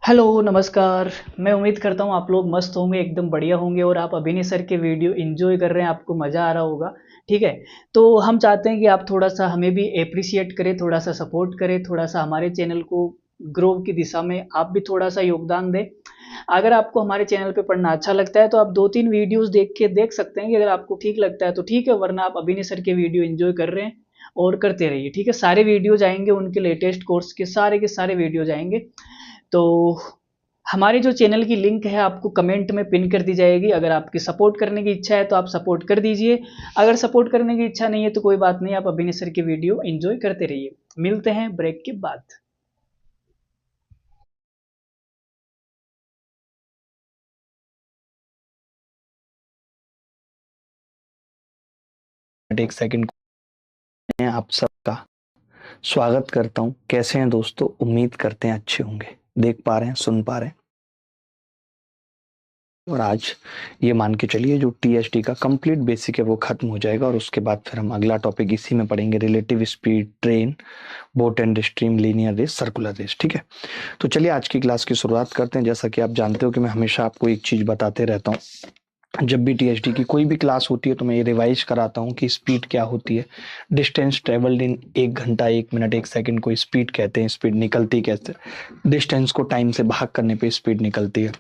Hello, नमस्कार। मैं उम्मीद करता हूँ आप लोग मस्त होंगे, एकदम बढ़िया होंगे और आप अभिनय सर के वीडियो एन्जॉय कर रहे हैं, आपको मज़ा आ रहा होगा, ठीक है? तो हम चाहते हैं कि आप थोड़ा-सा हमें भी एप्रिशिएट करें, थोड़ा-सा सपोर्ट करें, थोड़ा-सा हमारे चैनल को ग्रो की दिशा में आप भी थोड़ा-सा योगदान दें। अगर आपको हमारे चैनल पे पढ़ना अच्छा लगता है, तो आप 2-3 वीडियोज़ देख के देख सकते हैं कि अगर आपको ठीक लगता है, तो ठीक है, वरना आप अभिनय सर के वीडियो एन्जॉय कर रहे हैं और करते रहिए, ठीक है? सारे वीडियोज़ आएँगे, उनके लेटेस्ट कोर्स के सारे वीडियोज़ आएँगे। तो हमारे जो चैनल की लिंक है आपको कमेंट में पिन कर दी जाएगी। अगर आपकी सपोर्ट करने की इच्छा है तो आप सपोर्ट कर दीजिए। अगर सपोर्ट करने की इच्छा नहीं है तो कोई बात नहीं, आप अभिनय सर की वीडियो एंजॉय करते रहिए। मिलते हैं ब्रेक के बाद। एक सेकंड में आप सबका स्वागत करता हूं। कैसे हैं दोस्तों? उम्मीद करते हैं अच्छे होंगे। देख पा रहे हैं, सुन पा रहे हैं। और आज ये मान के चलिए जो टीएसटी का कंप्लीट बेसिक है वो खत्म हो जाएगा और उसके बाद फिर हम अगला टॉपिक इसी में पढ़ेंगे, relative speed, train, boat and stream, linear race, circular race. ठीक है, तो चलिए आज की क्लास की शुरुआत करते हैं। जैसा कि आप जानते हो कि मैं हमेशा आपको एक चीज बताते रहता हूँ, जब भी टीएचडी की कोई भी क्लास होती है तो मैं ये रिवाइज कराता हूँ कि स्पीड क्या होती है। डिस्टेंस ट्रेवल्ड इन 1 घंटा 1 मिनट 1 सेकंड को स्पीड कहते हैं। स्पीड निकलती कैसे? डिस्टेंस को टाइम से भाग करने पे स्पीड निकलती है।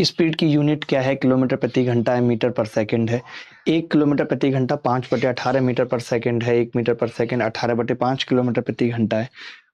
स्पीड की यूनिट क्या है? किलोमीटर प्रति घंटा है, मीटर पर सेकंड है। 1 किलोमीटर प्रति घंटा 5/18 मीटर पर सेकंड है। 1 मीटर पर सेकंड 18/5 किलोमीटर प्रति घंटा है।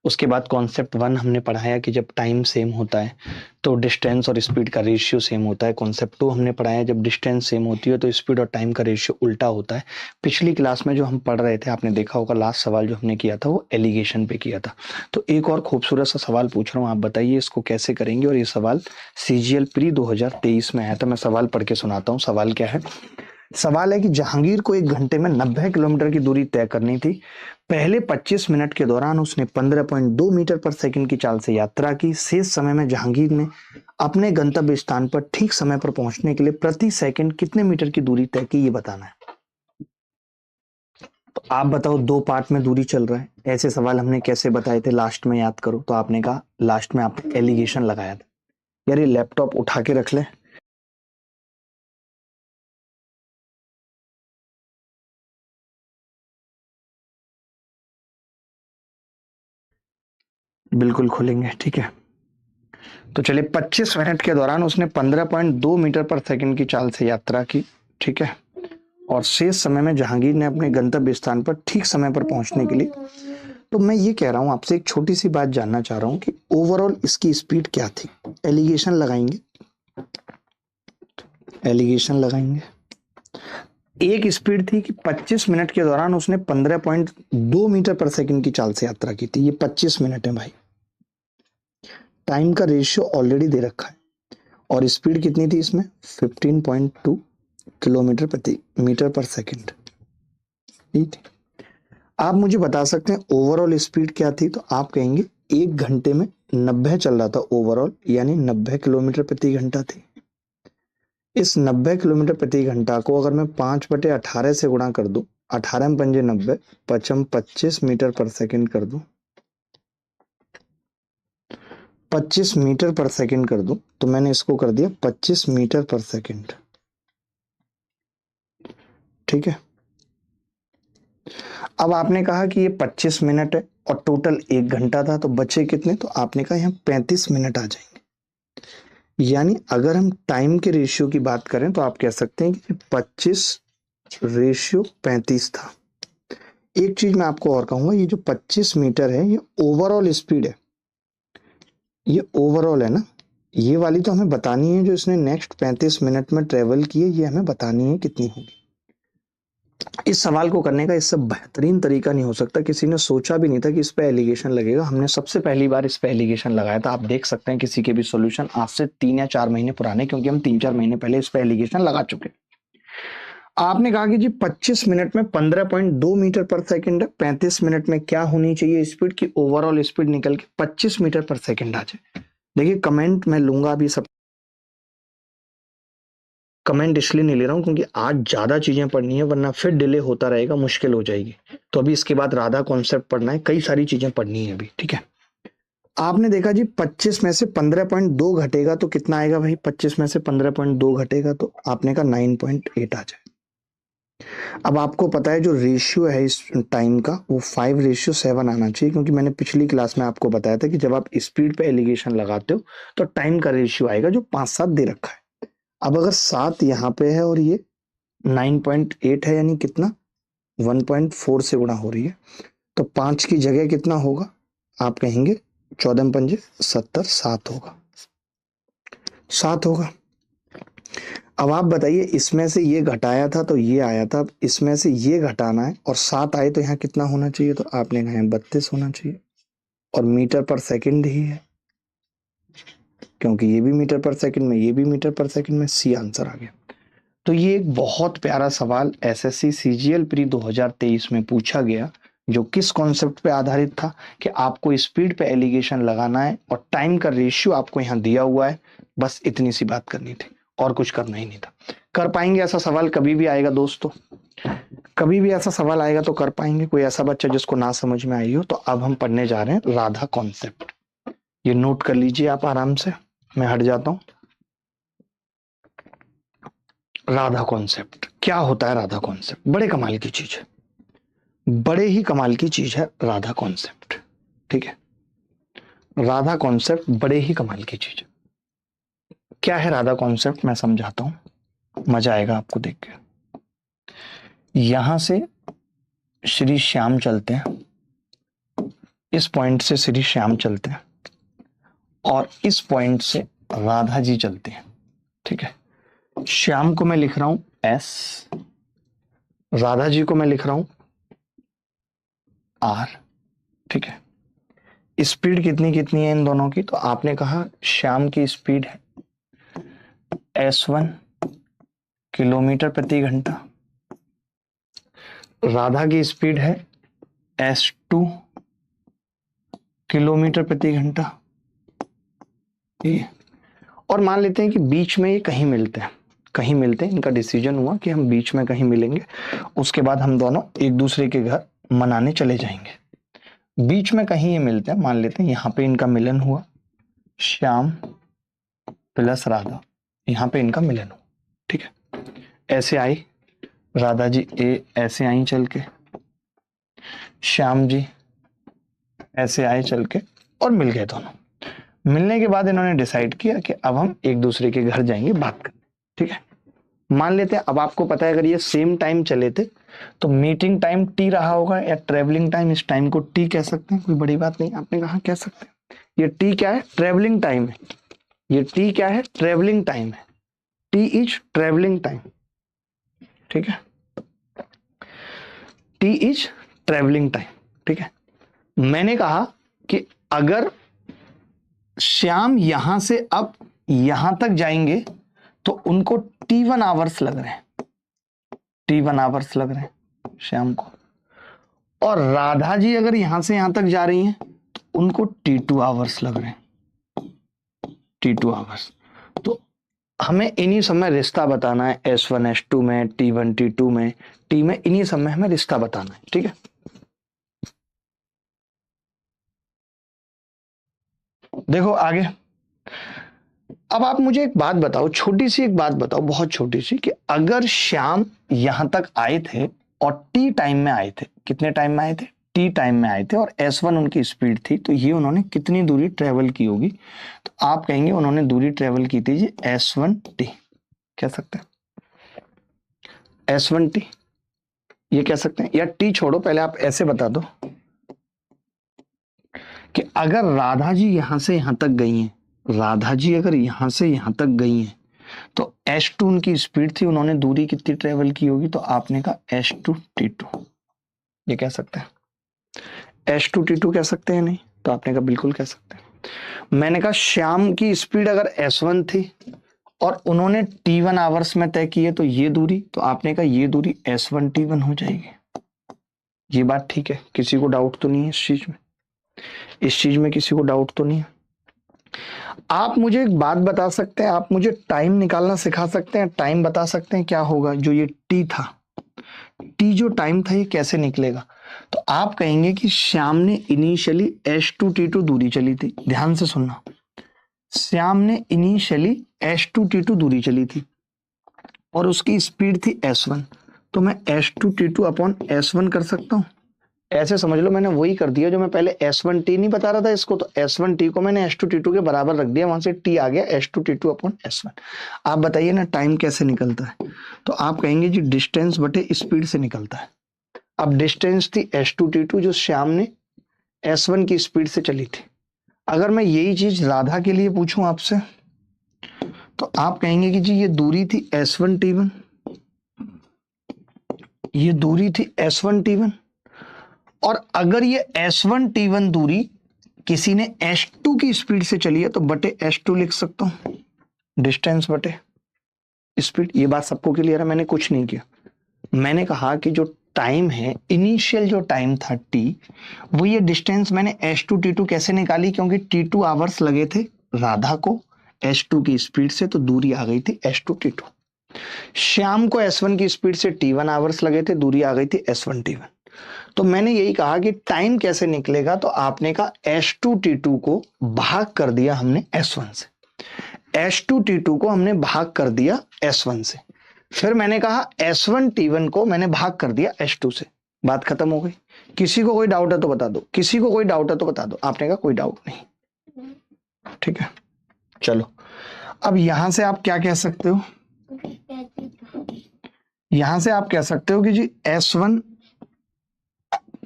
उसके बाद कॉन्सेप्ट 1 हमने पढ़ाया कि जब टाइम सेम होता है तो डिस्टेंस और स्पीड का रेशियो सेम होता है। कॉन्सेप्ट 2 हमने पढ़ाया जब डिस्टेंस सेम होती है तो स्पीड और टाइम का रेशियो उल्टा होता है। पिछली क्लास में जो हम पढ़ रहे थे, आपने देखा होगा लास्ट सवाल जो हमने किया था वो एलिगेशन पे किया था। तो एक और खूबसूरत सा सवाल पूछ रहा हूँ, आप बताइए इसको कैसे करेंगे। और ये सवाल सीजीएल प्री 2023 में आया था। मैं सवाल पढ़ के सुनाता हूँ। सवाल क्या है? सवाल है कि जहांगीर को 1 घंटे में 90 किलोमीटर की दूरी तय करनी थी। पहले 25 मिनट के दौरान उसने 15.2 मीटर पर सेकंड की चाल से यात्रा की। शेष समय में जहांगीर ने अपने गंतव्य स्थान पर ठीक समय पर पहुंचने के लिए प्रति सेकंड कितने मीटर की दूरी तय की, ये बताना है। तो आप बताओ, 2 पार्ट में दूरी चल रहा है। ऐसे सवाल हमने कैसे बताए थे लास्ट में, याद करो। तो आपने कहा लास्ट में आपने एलिगेशन लगाया था। यार ये लैपटॉप उठा के रख ले। बिल्कुल खुलेंगे, ठीक है। तो चलिए, 25 मिनट के दौरान उसने 15.2 मीटर पर सेकंड की चाल से यात्रा की, ठीक है। और शेष समय में जहांगीर ने अपने गंतव्य स्थान पर ठीक समय पर पहुंचने के लिए, तो मैं ये कह रहा हूं आपसे, एक छोटी सी बात जानना चाह रहा हूं कि ओवरऑल इसकी स्पीड क्या थी। एलिगेशन लगाएंगे, एलिगेशन लगाएंगे। एक स्पीड थी कि 25 मिनट के दौरान उसने 15.2 मीटर पर सेकंड की चाल से यात्रा की थी। ये 25 मिनट है भाई। टाइम का रेशियो ऑलरेडी दे रखा है और स्पीड कितनी थी इसमें? 15.2 किलोमीटर प्रति मीटर पर सेकंड। ठीक है, आप मुझे बता सकते हैं ओवरऑल स्पीड क्या थी? तो आप कहेंगे 1 घंटे में 90 चल रहा था ओवरऑल, यानी 90 किलोमीटर प्रति घंटा थी। इस 90 किलोमीटर प्रति घंटा को अगर मैं 5/18 से गुणा कर दूं, 18 में पंजे 90, पचम 25 मीटर पर सेकंड कर दूं, 25 मीटर पर सेकंड कर दूं, तो मैंने इसको कर दिया 25 मीटर पर सेकंड। ठीक है, अब आपने कहा कि ये 25 मिनट है और टोटल 1 घंटा था, तो बचे कितने? तो आपने कहा यहाँ 35 मिनट आ जाएंगे। यानी अगर हम टाइम के रेशियो की बात करें तो आप कह सकते हैं कि 25/35 था। एक चीज मैं आपको और कहूंगा, ये जो 25 मीटर है ये ओवरऑल स्पीड है। ये ओवरऑल है ना, ये वाली तो हमें बतानी है जो इसने नेक्स्ट 35 मिनट में ट्रेवल की है, ये हमें बतानी है कितनी होगी। इस सवाल को करने का इससे बेहतरीन तरीका नहीं हो सकता। किसी ने सोचा भी नहीं था कि इस पे एलिगेशन लगेगा। हमने सबसे पहली बार इस पे एलिगेशन लगाया था। आप देख सकते हैं किसी के भी सॉल्यूशन आज से 3 या 4 महीने पुराने, क्योंकि हम 3-4 महीने पहले इस पे एलिगेशन लगा चुके। आपने कहा कि जी 25 मिनट में 15.2 मीटर पर सेकंड है, 35 मिनट में क्या होनी चाहिए स्पीड की ओवरऑल स्पीड निकल के 25 मीटर पर सेकंड आ जाए। देखिए कमेंट मैं लूंगा अभी सब। कमेंट इसलिए नहीं ले रहा हूं क्योंकि आज ज्यादा चीजें पढ़नी है, वरना फिर डिले होता रहेगा, मुश्किल हो जाएगी। तो अभी इसके बाद राधा कॉन्सेप्ट पढ़ना है, कई सारी चीजें पढ़नी है अभी, ठीक है। आपने देखा जी 25 में से 15.2 घटेगा तो कितना आएगा भाई, 25 में से 15.2 घटेगा तो आपने का 9.8 आ जाए। अब आपको पता है जो रेशियो है इस टाइम का वो 5:7 आना चाहिए, क्योंकि मैंने पिछली क्लास में आपको बताया था कि जब आप स्पीड पे एलिगेशन लगाते हो तो टाइम का रेशियो आएगा जो 5-7 दे रखा है। अब अगर 7 यहाँ पे है और ये 9.8 है, यानी कितना 1.4 से गुणा हो रही है, तो 5 की जगह कितना होगा, आप कहेंगे 14 पंजे 70, 7 होगा, 7 होगा। अब आप बताइए इसमें से ये घटाया था तो ये आया था, अब इसमें से ये घटाना है और 7 आए तो यहाँ कितना होना चाहिए, तो आपने कहा 32 होना चाहिए, और मीटर पर सेकंड ही है क्योंकि ये भी मीटर पर सेकंड में, ये भी मीटर पर सेकंड में, सी आंसर आ गया। तो ये एक बहुत प्यारा सवाल एसएससी सीजीएल प्री 2023 में पूछा गया, जो किस कॉन्सेप्ट पे आधारित था कि आपको स्पीड पे एलिगेशन लगाना है और टाइम का रेशियो आपको यहाँ दिया हुआ है, बस इतनी सी बात करनी थी और कुछ करना ही नहीं था। कर पाएंगे ऐसा सवाल कभी भी आएगा दोस्तों, कभी भी ऐसा सवाल आएगा तो कर पाएंगे। कोई ऐसा बच्चा जिसको ना समझ में आई हो, तो अब हम पढ़ने जा रहे हैं राधा कॉन्सेप्ट। ये नोट कर लीजिए आप आराम से, मैं हट जाता हूं। राधा कॉन्सेप्ट क्या होता है? राधा कॉन्सेप्ट बड़े कमाल की चीज है, बड़े ही कमाल की चीज है राधा कॉन्सेप्ट। ठीक है, राधा कॉन्सेप्ट बड़े ही कमाल की चीज है। क्या है राधा कॉन्सेप्ट, मैं समझाता हूं, मजा आएगा आपको देख के। यहां से श्री श्याम चलते हैं, इस पॉइंट से श्री श्याम चलते हैं और इस पॉइंट से राधा जी चलते हैं। ठीक है, श्याम को मैं लिख रहा हूं एस, राधा जी को मैं लिख रहा हूं आर। ठीक है, स्पीड कितनी कितनी है इन दोनों की, तो आपने कहा श्याम की स्पीड है S1 किलोमीटर प्रति घंटा, राधा की स्पीड है S2 किलोमीटर प्रति घंटा। और मान लेते हैं कि बीच में ये कहीं मिलते हैं, कहीं मिलते हैं, इनका डिसीजन हुआ कि हम बीच में कहीं मिलेंगे, उसके बाद हम दोनों एक दूसरे के घर मनाने चले जाएंगे। बीच में कहीं ये मिलते हैं, मान लेते हैं यहाँ पे इनका मिलन हुआ, श्याम प्लस राधा, यहाँ पे इनका मिलन हुआ। ठीक है, ऐसे आई राधा जी ऐसे आई चल के, श्याम जी ऐसे आए चल के और मिल गए दोनों। मिलने के बाद इन्होंने डिसाइड किया कि अब हम एक दूसरे के घर जाएंगे बात करने। ठीक है, मान लेते हैं, अब आपको पता है अगर ये सेम टाइम चले थे तो मीटिंग टाइम टी रहा होगा या ट्रेवलिंग टाइम, इस टाइम को टी कह सकते हैं, कोई बड़ी बात नहीं। आपने कहा कह सकते हैं, ये टी क्या है, ट्रेवलिंग टाइम है, ये टी क्या है, ट्रेवलिंग टाइम है, टी इज ट्रेवलिंग टाइम। ठीक है, टी इज ट्रेवलिंग टाइम। ठीक है, मैंने कहा कि अगर श्याम यहां से अब यहां तक जाएंगे तो उनको T1 आवर्स लग रहे हैं, T1 आवर्स लग रहे हैं श्याम को, और राधा जी अगर यहां से यहां तक जा रही हैं तो उनको T2 आवर्स लग रहे हैं, T2 आवर्स। तो हमें इन्हीं समय रिश्ता बताना है, S1 S2 में, T1 T2 में, T में, इन्हीं समय हमें रिश्ता बताना है। ठीक है, देखो आगे। अब आप मुझे एक बात बताओ, छोटी सी एक बात बताओ, बहुत छोटी सी, कि अगर श्याम यहां तक आए थे और टी टाइम में आए थे, कितने टाइम में आए थे, टी टाइम में आए थे, और S1 उनकी स्पीड थी, तो ये उन्होंने कितनी दूरी ट्रेवल की होगी, तो आप कहेंगे उन्होंने दूरी ट्रेवल की थी जी S1T, कह सकते हैं S1T, ये कह सकते हैं। या टी छोड़ो, पहले आप ऐसे बता दो कि अगर राधा जी यहां से यहां तक गई हैं, राधा जी अगर यहां से यहां तक गई हैं तो S2 उनकी स्पीड थी, उन्होंने दूरी कितनी ट्रेवल की होगी, तो आपने कहा S2T2, ये कह सकते हैं। S2T2 कह सकते हैं नहीं, तो आपने कहा बिल्कुल कह सकते हैं। मैंने कहा श्याम की स्पीड अगर S1 थी और उन्होंने T1 आवर्स में तय किए तो ये दूरी, तो आपने कहा ये दूरी S1T1 हो जाएगी। ये बात ठीक है, किसी को डाउट तो नहीं है इस चीज में, इस चीज में किसी को डाउट तो नहीं है। आप मुझे एक बात बता सकते हैं, आप मुझे टाइम निकालना सिखा सकते हैं, टाइम बता सकते हैं क्या होगा, जो ये टी था, टी जो टाइम था ये कैसे निकलेगा। तो आप कहेंगे कि श्याम ने इनिशियली H2T2 दूरी चली थी। ध्यान से सुनना, श्याम ने इनिशियली H2T2 दूरी चली थी और उसकी स्पीड थी S1, तो मैं H2T2 अपॉन S1 कर सकता हूं। ऐसे समझ लो मैंने वही कर दिया जो मैं पहले S1T नहीं बता रहा था इसको, तो S1T को मैंने H2T2 के बराबर रख दिया, वहां से T आ गया H2T2 अपॉन S1। आप बताइए ना टाइम कैसे निकलता है, तो आप कहेंगे जी डिस्टेंस बटे स्पीड से निकलता है। अब डिस्टेंस थी H2T2 जो श्याम ने S1 की स्पीड से चली थी। अगर मैं यही चीज राधा के लिए पूछूं आपसे, तो आप कहेंगे कि जी ये दूरी थी S1T1, ये दूरी थी S1T1, और अगर ये S1T1 दूरी किसी ने S2 की स्पीड से चली है तो बटे S2 लिख सकता हूं, डिस्टेंस बटे स्पीड। ये बात सबको क्लियर है? मैंने कुछ नहीं किया, मैंने कहा कि जो टाइम है, इनिशियल जो टाइम था T, वो ये डिस्टेंस मैंने H2T2 कैसे निकाली, क्योंकि T2 आवर्स लगे थे राधा को H2 की स्पीड से, तो दूरी आ गई थी H2T2। श्याम को S1 की स्पीड से T1 आवर्स लगे थे, दूरी आ गई थी S1T1। तो मैंने यही कहा कि टाइम कैसे निकलेगा, तो आपने कहा H2T2 को भाग कर दिया हमने S1 से, H2T2 को हमने भाग कर दिया S1 से, फिर मैंने कहा S1T1 को मैंने भाग कर दिया S2 से। बात खत्म हो गई। किसी को कोई डाउट है तो बता दो, किसी को कोई डाउट है तो बता दो। आपने कहा कोई डाउट नहीं, ठीक है। चलो अब यहां से आप क्या कह सकते हो, यहां से आप कह सकते हो कि जी S1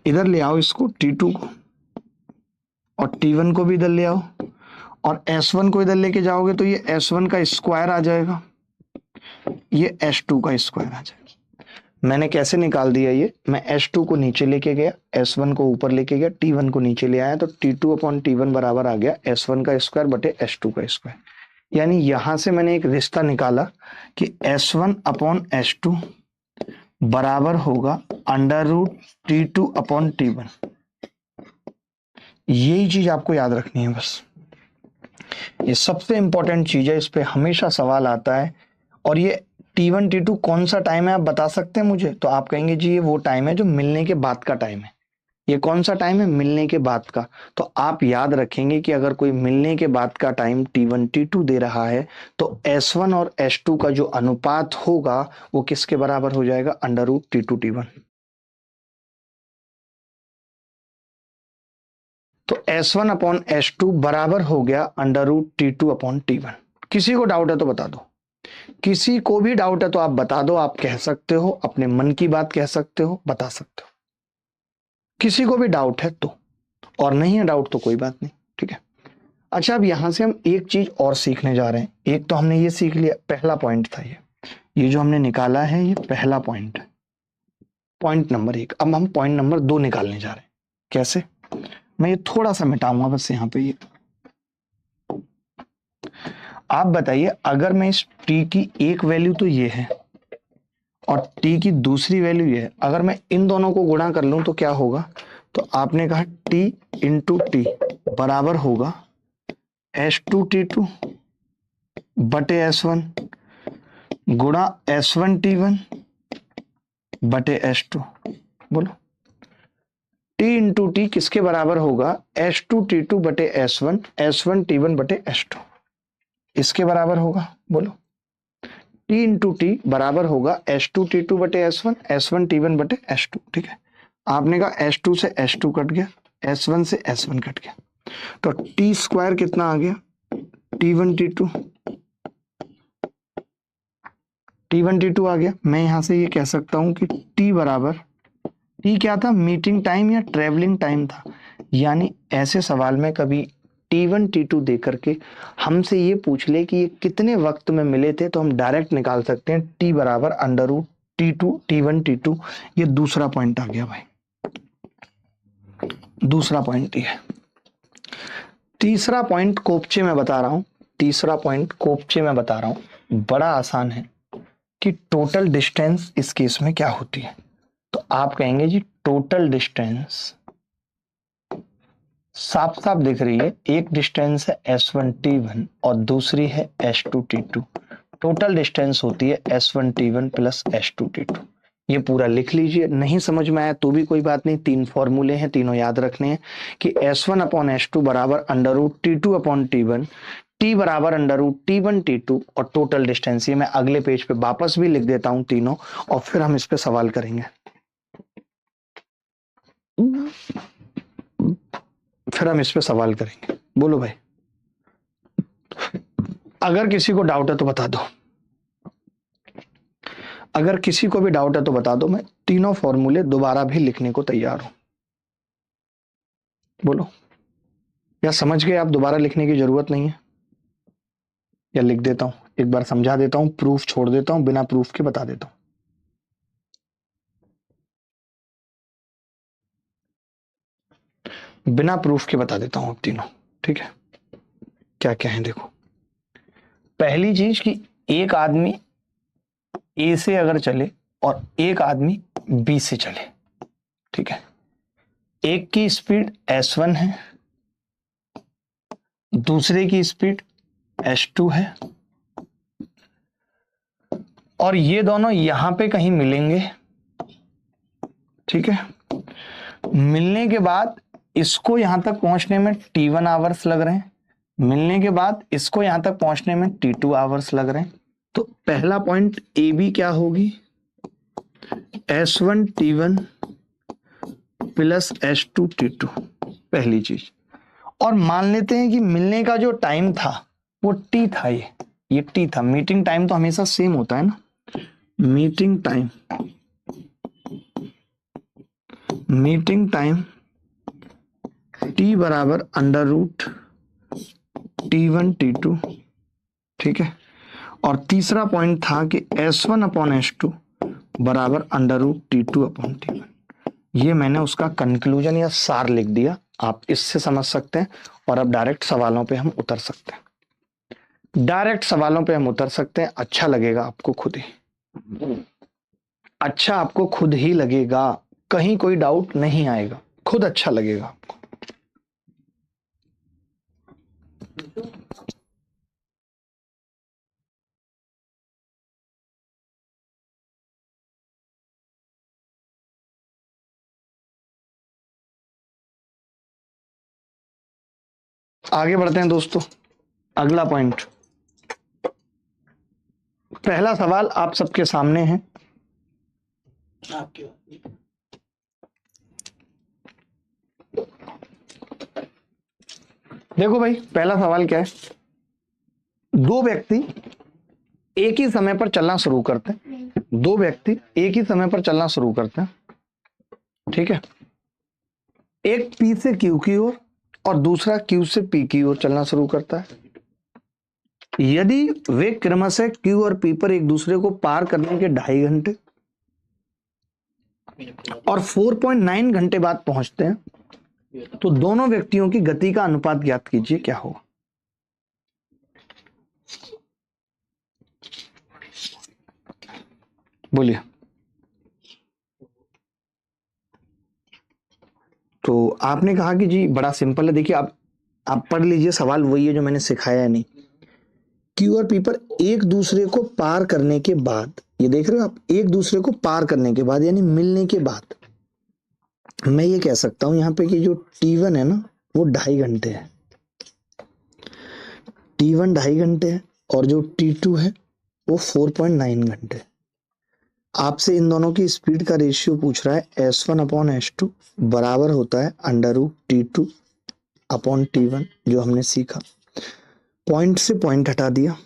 इधर ले आओ, इसको T2 को, और T1 को भी इधर ले आओ, और S1 को इधर लेके जाओगे तो ये S1 का स्क्वायर आ जाएगा, ये S2 का स्क्वायर आ जाएगा। मैंने कैसे निकाल दिया ये, मैं S2 को नीचे लेके गया, S1 को ऊपर लेके गया, T1 को नीचे ले आया, तो T2 अपॉन T1 बराबर आ गया S1 का स्क्वायर बटे S2 का स्क्वायर। यानी यहां से मैंने एक रिश्ता निकाला कि S1 अपॉन S2 बराबर होगा under root T2 upon T1। यही चीज आपको याद रखनी है बस, ये सबसे इंपॉर्टेंट चीज है, इस पे हमेशा सवाल आता है। और ये T1 T2 कौन सा टाइम है आप बता सकते हैं मुझे, तो आप कहेंगे जी ये वो टाइम है जो मिलने के बाद का टाइम है। ये कौन सा टाइम है, मिलने के बाद का। तो आप याद रखेंगे कि अगर कोई मिलने के बाद का टाइम T1 T2 दे रहा है तो S1 और S2 का जो अनुपात होगा वो किसके बराबर हो जाएगा, अंडर रूट T2 T1। तो S1 अपॉन S2 बराबर हो गया under root T2 upon T1। किसी को डाउट है तो बता दो, किसी को भी डाउट है तो आप बता दो, आप कह सकते हो, अपने मन की बात कह सकते हो, बता सकते हो। किसी को भी डाउट है तो, और नहीं है डाउट तो कोई बात नहीं, ठीक है। अच्छा अब यहां से हम एक चीज और सीखने जा रहे हैं। एक तो हमने ये सीख लिया, पहला पॉइंट था ये जो हमने निकाला है ये पहला पॉइंट है, पॉइंट नंबर 1। अब हम पॉइंट नंबर 2 निकालने जा रहे हैं। कैसे, मैं ये थोड़ा सा मिटाऊंगा बस यहाँ पे ये। आप बताइए अगर मैं इस t की एक वैल्यू तो ये है और t की दूसरी वैल्यू ये है, अगर मैं इन दोनों को गुणा कर लूं तो क्या होगा, तो आपने कहा t इंटू टी बराबर होगा H2T2 बटे S1 गुणा S1T1 बटे S2। बोलो t इंटू टी किसके बराबर होगा, H2T2 बटे S1, S1T1 बटे S2, इसके बराबर होगा। बोलो t इंटू टी बराबर होगा H2T2 बटे S1, S1T1 बटे S2, ठीक है। आपने कहा S2 से S2 कट गया, S1 से S1 कट गया, तो t स्क्वायर कितना आ गया, T1T2 आ गया। मैं यहां से ये कह सकता हूं कि t बराबर, t क्या था, मीटिंग टाइम या ट्रेवलिंग टाइम था। यानी ऐसे सवाल में कभी T1 T2 दे करके हमसे ये पूछ ले कि ये कितने वक्त में मिले थे, तो हम डायरेक्ट निकाल सकते हैं t बराबर under root T2 T1 T2। ये दूसरा पॉइंट आ गया भाई, दूसरा पॉइंट ये। तीसरा पॉइंट कोपचे में बता रहा हूं, तीसरा पॉइंट कोपचे में बता रहा हूं, बड़ा आसान है कि टोटल डिस्टेंस इस केस में क्या होती है। तो आप कहेंगे जी टोटल डिस्टेंस साफ साफ दिख रही है, एक डिस्टेंस है S1T1 और दूसरी है S2T2। टोटल डिस्टेंस होती है S1T1 प्लस S2T2। ये पूरा लिख लीजिए, नहीं समझ में आया तो भी कोई बात नहीं, 3 फॉर्मूले हैं, तीनों याद रखने हैं कि S1/S2 बराबर √T2/T1, T बराबर √T1/T2 और टोटल डिस्टेंस। ये मैं अगले पेज पे वापस भी लिख देता हूं तीनों, और फिर हम इस पे सवाल करेंगे। बोलो भाई, अगर किसी को डाउट है तो बता दो, अगर किसी को भी डाउट है तो बता दो, मैं तीनों फॉर्मूले दोबारा भी लिखने को तैयार हूं। बोलो, या समझ गए आप, दोबारा लिखने की जरूरत नहीं है, या लिख देता हूं, एक बार समझा देता हूं, प्रूफ छोड़ देता हूं, बिना प्रूफ के बता देता हूं। बिना प्रूफ के बता देता हूं अब तीनों, ठीक है। क्या क्या है देखो, पहली चीज कि एक आदमी ए से अगर चले और एक आदमी बी से चले, ठीक है, एक की स्पीड S1 है, दूसरे की स्पीड S2 है, और ये दोनों यहां पे कहीं मिलेंगे, ठीक है। मिलने के बाद इसको यहां तक पहुंचने में T1 आवर्स लग रहे हैं, मिलने के बाद इसको यहां तक पहुंचने में T2 आवर्स लग रहे हैं। तो पहला पॉइंट ए बी क्या होगी, S1T1 प्लस S2T2, पहली चीज। और मान लेते हैं कि मिलने का जो टाइम था वो T था, ये T था। मीटिंग टाइम तो हमेशा सेम होता है ना, मीटिंग टाइम T बराबर √T1T2, ठीक है। और तीसरा पॉइंट था कि S1/S2 बराबर √T2/T1। ये मैंने उसका कंक्लूजन या सार लिख दिया, आप इससे समझ सकते हैं। और अब डायरेक्ट सवालों पे हम उतर सकते हैं, अच्छा लगेगा आपको खुद ही, अच्छा आपको खुद ही लगेगा, कहीं कोई डाउट नहीं आएगा, खुद अच्छा लगेगा आपको। आगे बढ़ते हैं दोस्तों, अगला पॉइंट। पहला सवाल आप सबके सामने है, देखो भाई, पहला सवाल क्या है, दो व्यक्ति एक ही समय पर चलना शुरू करते हैं, ठीक है। एक P से Q की ओर और दूसरा Q से P की ओर चलना शुरू करता है। यदि वे क्रमशः Q और P पर एक दूसरे को पार करने के 2.5 घंटे और 4.9 घंटे बाद पहुंचते हैं, तो दोनों व्यक्तियों की गति का अनुपात ज्ञात कीजिए, क्या होगा। बोलिए। तो आपने कहा कि जी बड़ा सिंपल है, देखिए आप पढ़ लीजिए, सवाल वही है जो मैंने सिखाया है नहीं। Q और P पर एक दूसरे को पार करने के बाद, ये देख रहे हो आप, एक दूसरे को पार करने के बाद यानी मिलने के बाद, मैं ये कह सकता हूं यहां पे कि जो T1 है ना वो 2.5 घंटे है, T1 2.5 घंटे है, और जो T2 है वो 4.9 घंटे। आपसे इन दोनों की स्पीड का रेशियो पूछ रहा है, S1/S2 बराबर होता है √T2/T1, जो हमने सीखा। पॉइंट से पॉइंट हटा दिया,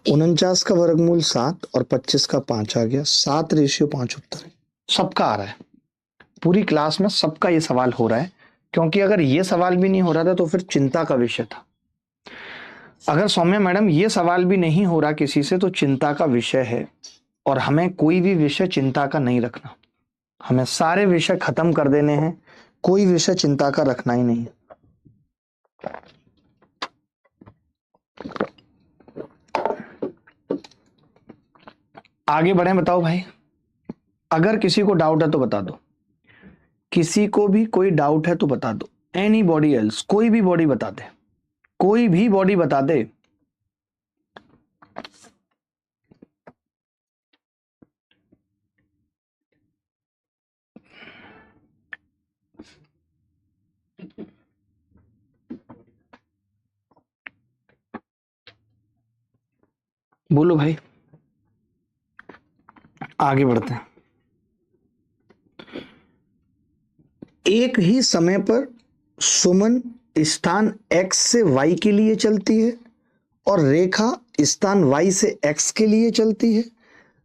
49 का वर्गमूल 7 और 25 का 5 आ गया, 7:5 उत्तर है। सबका आ रहा है, पूरी क्लास में सबका ये सवाल हो रहा है, क्योंकि अगर ये सवाल भी नहीं हो रहा था तो फिर चिंता का विषय था। अगर सौम्या मैडम ये सवाल भी नहीं हो रहा किसी से तो चिंता का विषय है, और हमें कोई भी विषय चिंता का नहीं रखना, हमें सारे विषय खत्म कर देने हैं, कोई विषय चिंता का रखना ही नहीं है। आगे बढ़े, बताओ भाई, अगर किसी को डाउट है तो बता दो, किसी को भी कोई डाउट है तो बता दो। एनीबॉडी एल्स, कोई भी बॉडी बता दे, कोई भी बॉडी बता दे। बोलो भाई, आगे बढ़ते हैं। एक ही समय पर सुमन स्थान x से y के लिए चलती है और रेखा स्थान y से x के लिए चलती है।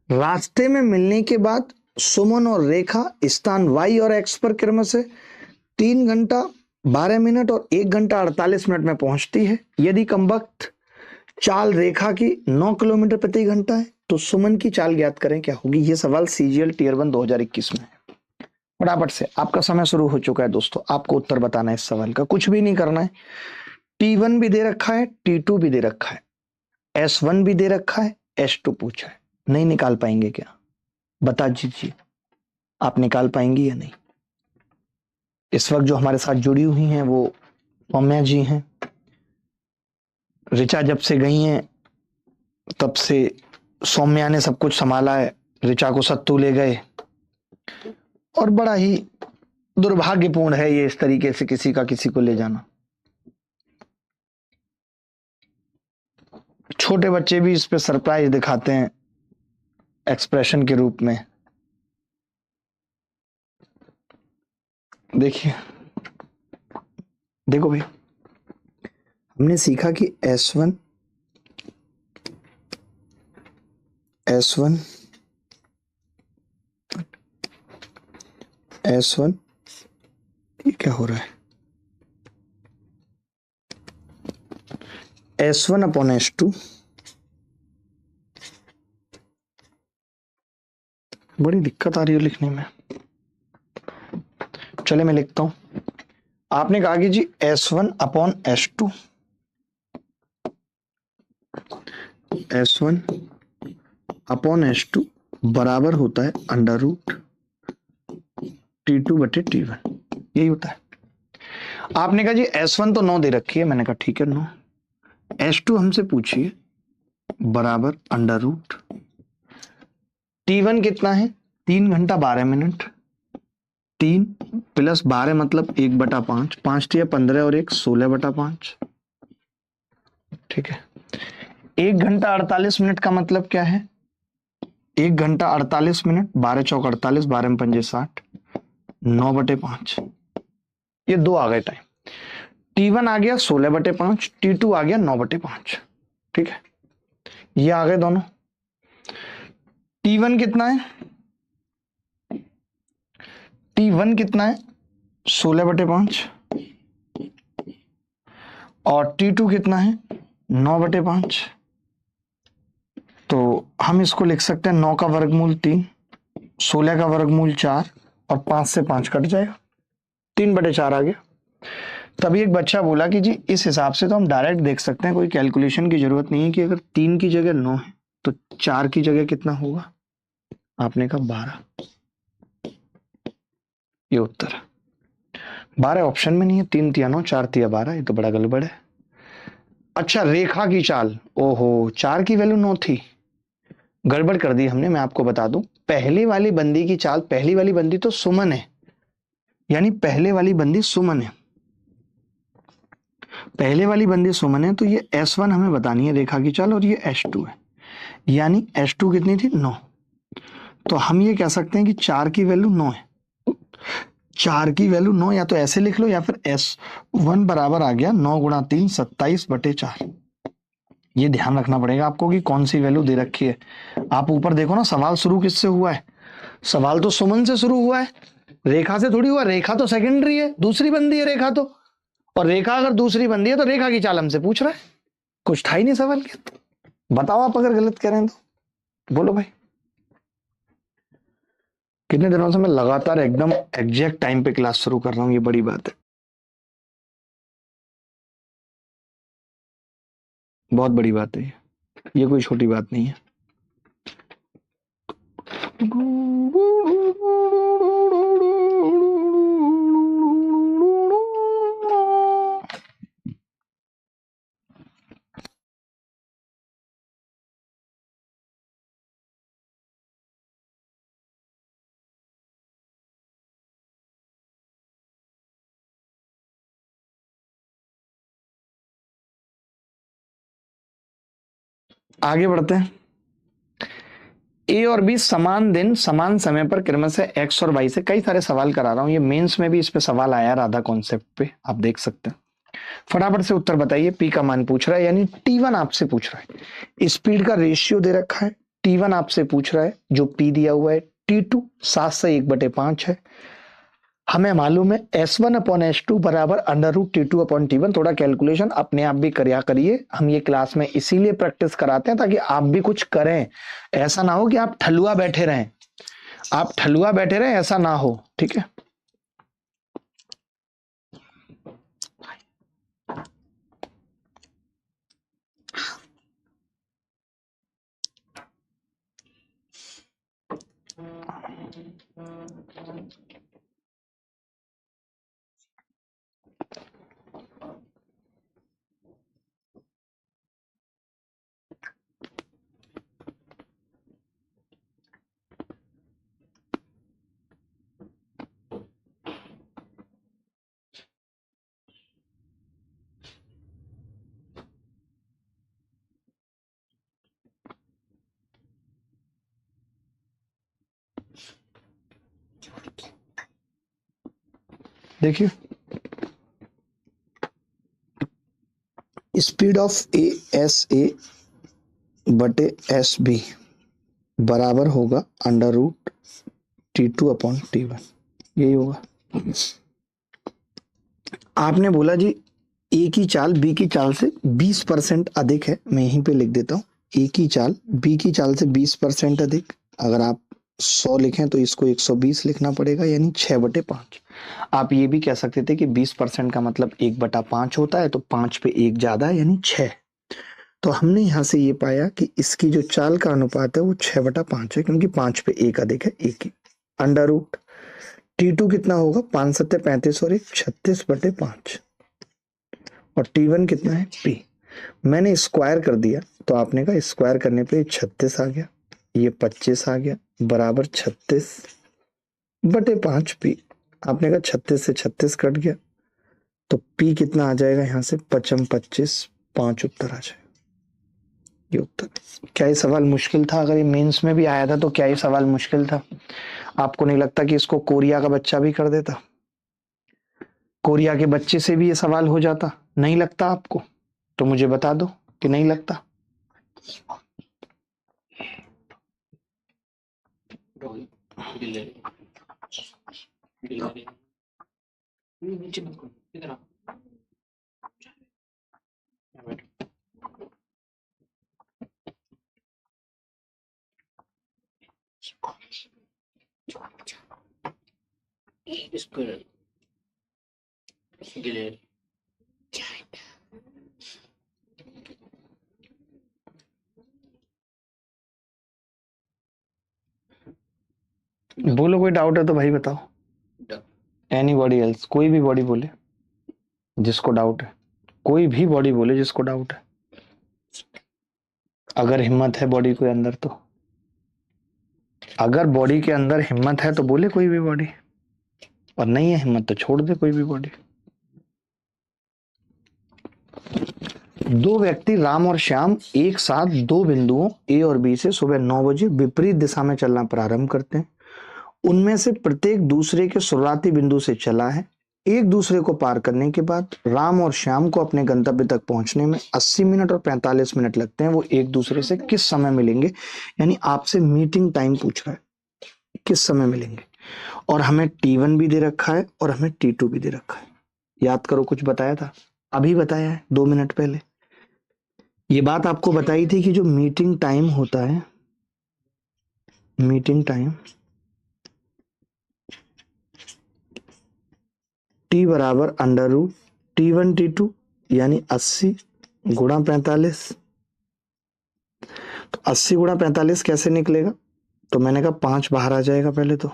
रास्ते में मिलने के बाद सुमन और रेखा स्थान y और x पर क्रमशः 3 घंटा 12 मिनट और 1 घंटा 48 मिनट में पहुंचती है। यदि कमबख्त चाल रेखा की 9 किलोमीटर प्रति घंटा है तो सुमन की चाल ज्ञात करें, क्या होगी। ये सवाल सीजीएल टीयर 1 2021 में है। फटाफट से आपका समय शुरू हो चुका है दोस्तों, आपको उत्तर बताना है इस सवाल का, कुछ भी नहीं करना है। T1 भी दे रखा है, T2 भी दे रखा है, S1 भी दे रखा है, S2 पूछा है। नहीं निकाल पाएंगे क्या, बता दीजिए, आप निकाल पाएंगी या नहीं। इस वक्त जो हमारे साथ जुड़ी हुई हैं वो सौम्या जी हैं। ऋचा जब से गई हैं तब से सौम्या ने सब कुछ संभाला है, ऋचा को सत्तू ले गए और बड़ा ही दुर्भाग्यपूर्ण है ये इस तरीके से किसी का किसी को ले जाना। छोटे बच्चे भी इस पे सरप्राइज दिखाते हैं एक्सप्रेशन के रूप में। देखिए, देखो भाई, हमने सीखा कि S1 ये क्या हो रहा है, S1 अपॉन S2, बड़ी दिक्कत आ रही है लिखने में। चले मैं लिखता हूं। आपने कहा कि जी S1 upon S2, S1 upon S2 बराबर होता है अंडर रूट T2 बटे T1, यही होता है। आपने कहा जी S1 तो 9 दे रखी है, मैंने कहा ठीक है 9, S2 हमसे पूछिए बराबर अंडर रूट T1 कितना है 3 घंटा 12 मिनट, 3 प्लस 12 मतलब 1/5, 5 × 15 और 1 16/5, ठीक है। 1 घंटा 48 मिनट का मतलब क्या है, 1 घंटा 48 मिनट, 12 चौक 48, 12 में पंजे 60, 9/5, ये दो आ गए टाइम। T1 आ गया 16/5, T2 आ गया 9/5, ठीक है, ये आ गए दोनों। T1 कितना है, T1 कितना है 16/5 और T2 कितना है 9/5। तो हम इसको लिख सकते हैं 9 का वर्गमूल 3, 16 का वर्गमूल 4 और 5 से 5 कट जाएगा, 3/4 आ गया। तभी एक बच्चा बोला कि जी इस हिसाब से तो हम डायरेक्ट देख सकते हैं, कोई कैलकुलेशन की जरूरत नहीं है कि अगर 3 की जगह 9 है तो 4 की जगह कितना होगा। आपने कहा 12, ये उत्तर है। 12 ऑप्शन में नहीं है, 3 तिया 9, 4 तिया 12, ये तो बड़ा गड़बड़ है। अच्छा, रेखा की चाल, ओहो 4 की वैल्यू 9 थी, गड़बड़ कर दी हमने। मैं आपको बता दूं, पहली वाली बंदी की चाल, पहली वाली बंदी तो सुमन है, यानी पहले वाली बंदी सुमन है, पहले वाली बंदी सुमन है, तो ये S1 हमें बतानी है रेखा की चाल और ये S2 है, यानी S2 कितनी थी 9। तो हम ये कह सकते हैं कि 4 की वैल्यू 9 है, 4 की वैल्यू 9, या तो ऐसे लिख लो या फिर S1 बराबर आ गया 9 × 3 27/4। ये ध्यान रखना पड़ेगा आपको कि कौन सी वैल्यू दे रखी है। आप ऊपर देखो ना, सवाल शुरू किससे हुआ है, सवाल तो सुमन से शुरू हुआ है, रेखा से थोड़ी हुआ। रेखा तो सेकेंडरी है, दूसरी बंदी है रेखा तो, और रेखा अगर दूसरी बंदी है तो रेखा की चाल हमसे पूछ रहा है, कुछ था ही नहीं सवाल के। बताओ आप अगर गलत कह रहे हैं तो बोलो भाई। कितने दिनों से मैं लगातार एकदम एग्जैक्ट टाइम पे क्लास शुरू कर रहा हूँ, ये बड़ी बात है, बहुत बड़ी बात है ये कोई छोटी बात नहीं है। आगे बढ़ते हैं। ए और बी समान दिन समान समय पर क्रमशः एक्स और वाई से, कई सारे सवाल करा रहा हूं, ये मेंस में भी इस पे सवाल आया राधा कॉन्सेप्ट पे, आप देख सकते हैं। फटाफट से उत्तर बताइए। पी का मान पूछ रहा है, यानी T1 आपसे पूछ रहा है। स्पीड का रेशियो दे रखा है, T1 आपसे पूछ रहा है, जो P दिया हुआ है T2 7 से 1/5 है। हमें मालूम है S1/S2 बराबर √T2/T1। थोड़ा कैलकुलेशन अपने आप भी करिया करिए, हम ये क्लास में इसीलिए प्रैक्टिस कराते हैं ताकि आप भी कुछ करें। ऐसा ना हो कि आप ठलुआ बैठे रहें, आप ठलुआ बैठे रहें, ऐसा ना हो, ठीक है। देखिए, स्पीड ऑफ A/S/A/S/B बराबर होगा √T2/T1, यही होगा। आपने बोला जी ए की चाल बी की चाल से 20% अधिक है, मैं यहीं पे लिख देता हूँ, ए की चाल बी की चाल से 20% अधिक। अगर आप 100 लिखें तो इसको 120 लिखना पड़ेगा, यानी 6/5। आप ये भी कह सकते थे कि 20% का मतलब 1/5 होता है, तो 5 पे 1 ज्यादा है, यानी 6। तो हमने यहाँ से ये पाया कि इसकी जो चाल का अनुपात है वो 6/5 है, क्योंकि 5 पे 1 अधिक है, 1 ही। अंडर रूट T2 कितना होगा, 5 7 35 और 1 36/5, और T1 कितना है P। मैंने स्क्वायर कर दिया, तो आपने कहा स्क्वायर करने पे 36 आ गया, ये 25 आ गया, बराबर 36/5 P। आपने कहा 36 से 36 कट गया, तो P कितना आ जाएगा यहाँ से, 25 5 उत्तर आ जाएगा, ये उत्तर। क्या ये सवाल मुश्किल था? अगर ये मेंस में भी आया था तो क्या ये सवाल मुश्किल था? आपको नहीं लगता कि इसको कोरिया का बच्चा भी कर देता? कोरिया के बच्चे से भी ये सवाल हो जाता? नहीं लगता आपको? तो मुझे बता दो कि नहीं लगता। बोलो, कोई डाउट है तो भाई बताओ। एनीबॉडी एल्स, कोई भी बॉडी बोले जिसको डाउट है, कोई भी बॉडी बोले जिसको डाउट है, अगर हिम्मत है बॉडी के अंदर तो। अगर बॉडी के अंदर हिम्मत है तो बोले कोई भी बॉडी, और नहीं है हिम्मत तो छोड़ दे कोई भी बॉडी। दो व्यक्ति राम और श्याम एक साथ दो बिंदुओं ए और बी से सुबह 9 बजे विपरीत दिशा में चलना प्रारंभ करते हैं। उनमें से प्रत्येक दूसरे के शुरुआती बिंदु से चला है। एक दूसरे को पार करने के बाद राम और श्याम को अपने गंतव्य तक पहुंचने में 80 मिनट और 45 मिनट लगते हैं। वो एक दूसरे से किस समय मिलेंगे, यानी आपसे मीटिंग टाइम पूछ रहा है, किस समय मिलेंगे। और हमें T1 भी दे रखा है और हमें T2 भी दे रखा है। याद करो, कुछ बताया था, अभी बताया है 2 मिनट पहले। ये बात आपको बताई थी कि जो मीटिंग टाइम होता है, मीटिंग टाइम T बराबर √T1 T2, यानी 80 गुणा 45। तो 80 गुणा 45 कैसे निकलेगा? तो मैंने कहा 5 बाहर आ जाएगा पहले तो,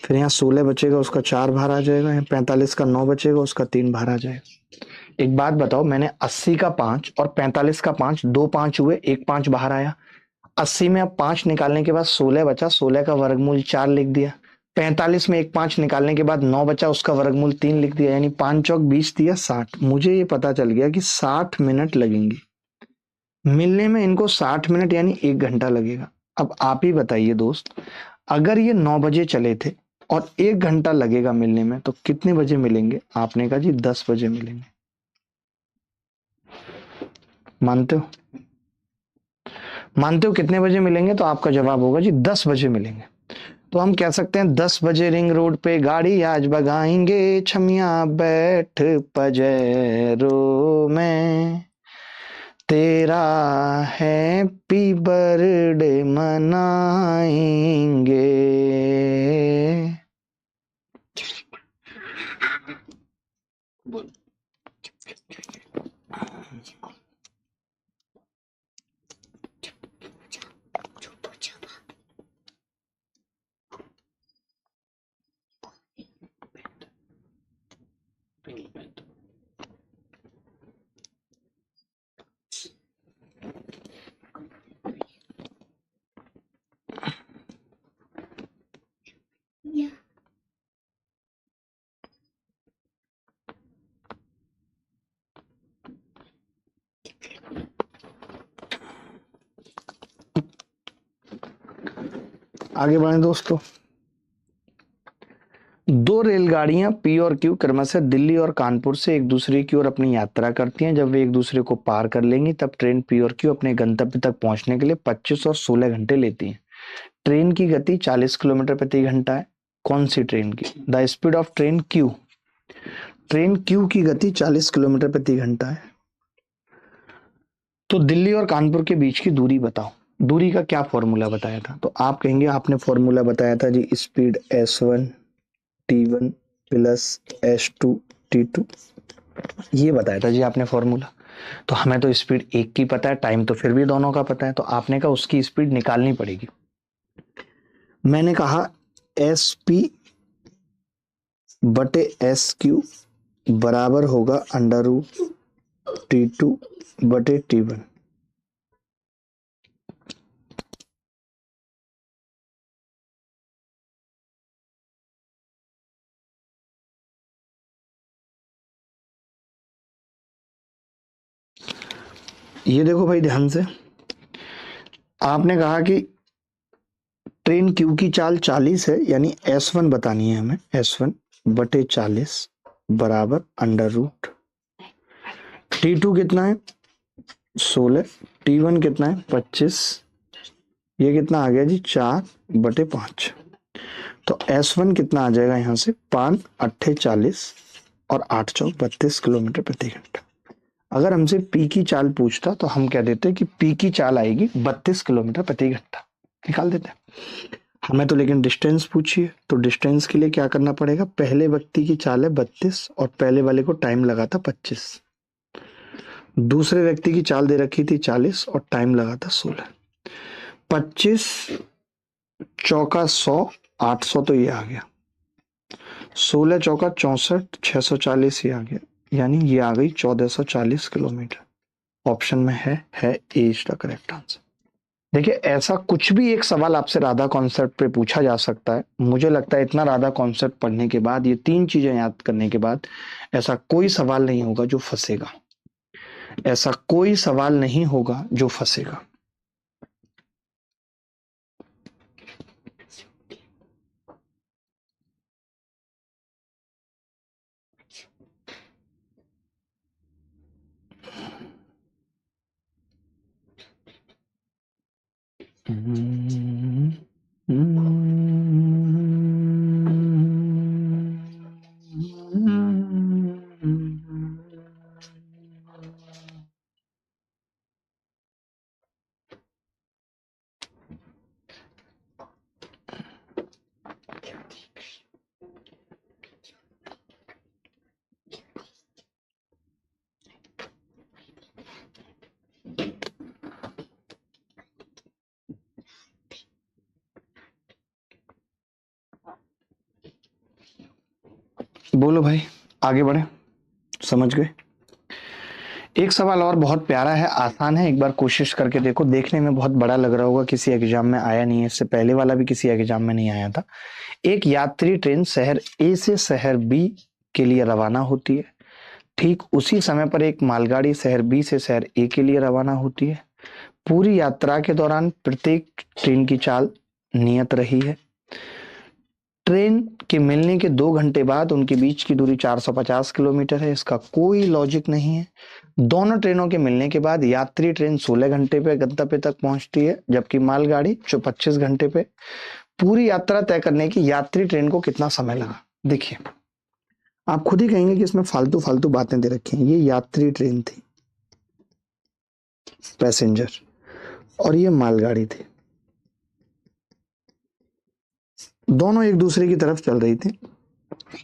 फिर यहाँ 16 बचेगा, उसका 4 बाहर आ जाएगा, यहाँ 45 का 9 बचेगा, उसका 3 बाहर आ जाएगा। एक बात बताओ, मैंने 80 का 5 और 45 का 5, 2 5 हुए, एक 5 बाहर आया। 80 में अब 5 निकालने के बाद 16 बचा, 16 का वर्गमूल 4 लिख दिया। 45 में एक 5 निकालने के बाद 9 बचा, उसका वर्गमूल 3 लिख दिया, यानी 5 चौक 20 दिया 60। मुझे ये पता चल गया कि 60 मिनट लगेंगे मिलने में इनको 60 मिनट यानी 1 घंटा लगेगा। अब आप ही बताइए दोस्त, अगर ये 9 बजे चले थे और 1 घंटा लगेगा मिलने में, तो कितने बजे मिलेंगे? आपने कहा जी 10 बजे मिलेंगे। मानते हो? मानते हो कितने बजे मिलेंगे? तो आपका जवाब होगा जी 10 बजे मिलेंगे। तो हम कह सकते हैं 10 बजे रिंग रोड पे गाड़ी आज भगाएंगे, छमिया बैठ पजेरो में, तेरा हैप्पी बर्थडे मनाएंगे। आगे बढ़े दोस्तों। दो रेलगाड़ियां पी और क्यू क्रमशः दिल्ली और कानपुर से एक दूसरे की ओर अपनी यात्रा करती हैं। जब वे एक दूसरे को पार कर लेंगी तब ट्रेन पी और क्यू अपने गंतव्य तक पहुंचने के लिए 25 और 16 घंटे लेती है। ट्रेन की गति 40 किलोमीटर प्रति घंटा है। कौन सी ट्रेन की? The speed of train Q. Train Q की गति 40 किलोमीटर प्रति घंटा है। तो दिल्ली और कानपुर के बीच की दूरी बताओ। दूरी का क्या फॉर्मूला बताया था? तो आप कहेंगे आपने फॉर्मूला बताया था जी, speed S1 T1 plus S2 T2, ये बताया था जी आपने फॉर्मूला। तो हमें तो स्पीड एक की पता है, टाइम तो फिर भी दोनों का पता है, तो आपने कहा उसकी स्पीड निकालनी पड़ेगी। मैंने कहा SP बटे SQ बराबर होगा अंडर रूट T2 बटे T1। ये देखो भाई ध्यान से, आपने कहा कि ट्रेन क्यू की चाल 40 है, यानी S1 बतानी है हमें। S1 बटे 40 बराबर अंडर रूट T2 कितना है? 16। T1 कितना है? 25। ये कितना आ गया जी? 4 बटे 5। तो S1 कितना आ जाएगा यहाँ से? 5 अट्ठे 40 और 8 चौक 32 किलोमीटर प्रति घंटा। अगर हमसे पी की चाल पूछता तो हम कह देते कि पी की चाल आएगी 32 किलोमीटर प्रति घंटा, निकाल देते। हमें तो लेकिन डिस्टेंस पूछी है, तो डिस्टेंस के लिए क्या करना पड़ेगा? पहले व्यक्ति की चाल है 32 और पहले वाले को टाइम लगा था 25। दूसरे व्यक्ति की चाल दे रखी थी 40 और टाइम लगा था 16। 25 चौका 100, 800 तो ये आ गया। 16 चौका 64, 640 ये आ गया, यानी ये आ गई 1440 किलोमीटर। ऑप्शन में है ए इज द करेक्ट आंसर। देखिए ऐसा कुछ भी एक सवाल आपसे राधा कॉन्सेप्ट पे पूछा जा सकता है। मुझे लगता है इतना राधा कॉन्सेप्ट पढ़ने के बाद, ये 3 चीजें याद करने के बाद, ऐसा कोई सवाल नहीं होगा जो फंसेगा। ऐसा कोई सवाल नहीं होगा जो फंसेगा। बोलो भाई, आगे बढ़े। समझ गए? एक सवाल और बहुत प्यारा है, आसान है, एक बार कोशिश करके देखो। देखने में बहुत बड़ा लग रहा होगा, किसी एग्जाम में आया नहीं है, इससे पहले वाला भी किसी एग्जाम में नहीं आया था। एक यात्री ट्रेन शहर ए से शहर बी के लिए रवाना होती है। ठीक उसी समय पर एक मालगाड़ी शहर बी से शहर ए के लिए रवाना होती है। पूरी यात्रा के दौरान प्रत्येक ट्रेन की चाल नियत रही है। ट्रेन के मिलने के 2 घंटे बाद उनके बीच की दूरी 450 किलोमीटर है, इसका कोई लॉजिक नहीं है। दोनों ट्रेनों के मिलने के बाद यात्री ट्रेन 16 घंटे पे गंतव्य तक पहुंचती है, जबकि मालगाड़ी जो 25 घंटे पे। पूरी यात्रा तय करने की यात्री ट्रेन को कितना समय लगा? देखिए, आप खुद ही कहेंगे कि इसमें फालतू फालतू बातें दे रखी हैं। ये यात्री ट्रेन थी, पैसेंजर, और ये मालगाड़ी थी। दोनों एक दूसरे की तरफ चल रही थी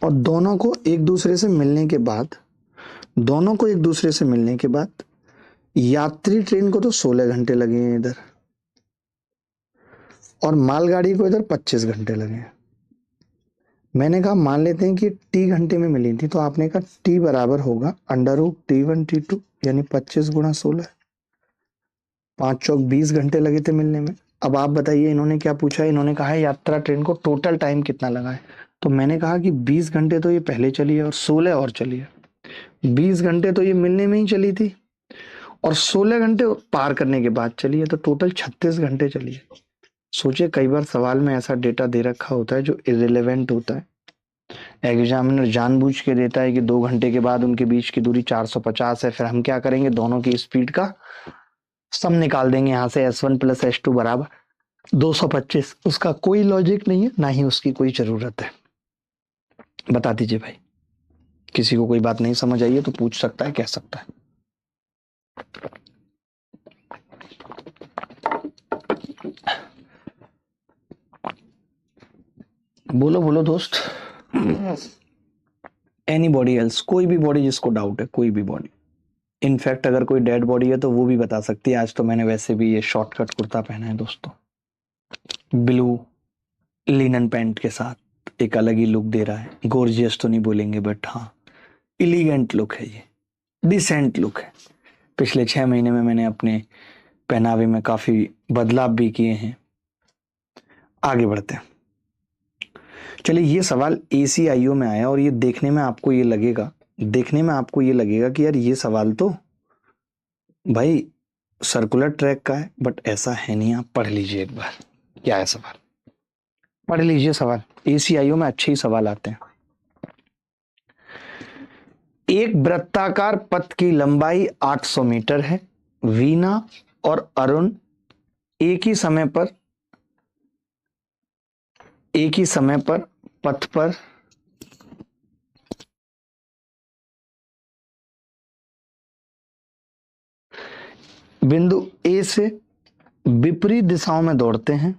और दोनों को एक दूसरे से मिलने के बाद यात्री ट्रेन को तो 16 घंटे लगे हैं इधर, और मालगाड़ी को इधर 25 घंटे लगे हैं। मैंने कहा मान लेते हैं कि टी घंटे में मिली थी, तो आपने कहा टी बराबर होगा √T1 T2 यानी 25 गुणा 16, 5 चौक 20 घंटे लगे थे मिलने में। अब आप बताइए, इन्होंने क्या पूछा? इन्होंने कहा है यात्रा ट्रेन को टोटल टाइम कितना लगा है। तो मैंने कहा कि 20 घंटे तो ये पहले चली है और 16 और चली है। 20 घंटे तो ये मिलने में ही चली थी और 16 घंटे पार करने के बाद चली है, तो टोटल 36 घंटे चली है। सोचिए, कई बार सवाल में ऐसा डेटा दे रखा होता है जो इररिलेवेंट होता है। एग्जामिनर जानबूझ के देता है कि 2 घंटे के बाद उनके बीच की दूरी 450 है। फिर हम क्या करेंगे? दोनों की स्पीड का सम निकाल देंगे यहाँ से, S1 + S2 बराबर 225। उसका कोई लॉजिक नहीं है, ना ही उसकी कोई जरूरत है। बता दीजिए भाई, किसी को कोई बात नहीं समझ आई है तो पूछ सकता है, कह सकता है। बोलो बोलो दोस्त। एनी बॉडी एल्स, कोई भी बॉडी जिसको डाउट है, कोई भी बॉडी। इनफैक्ट अगर कोई डेड बॉडी है तो वो भी बता सकती है। आज तो मैंने वैसे भी ये शॉर्टकट कुर्ता पहना है दोस्तों, ब्लू लिनन पैंट के साथ, एक अलग ही लुक दे रहा है। गॉर्जियस तो नहीं बोलेंगे, बट हाँ एलिगेंट लुक है, ये डिसेंट लुक है। पिछले 6 महीने में मैंने अपने पहनावे में काफी बदलाव भी किए हैं। आगे बढ़ते हैं। चलिए, ये सवाल ACIO में आया और ये देखने में आपको ये लगेगा कि यार ये सवाल तो भाई सर्कुलर ट्रैक का है, बट ऐसा है नहीं। आप पढ़ लीजिए एक बार, क्या है सवाल, पढ़ लीजिए सवाल। ACIO में अच्छे ही सवाल आते हैं। एक वृत्ताकार पथ की लंबाई 800 मीटर है। वीना और अरुण एक ही समय पर पथ पर बिंदु A से विपरीत दिशाओं में दौड़ते हैं।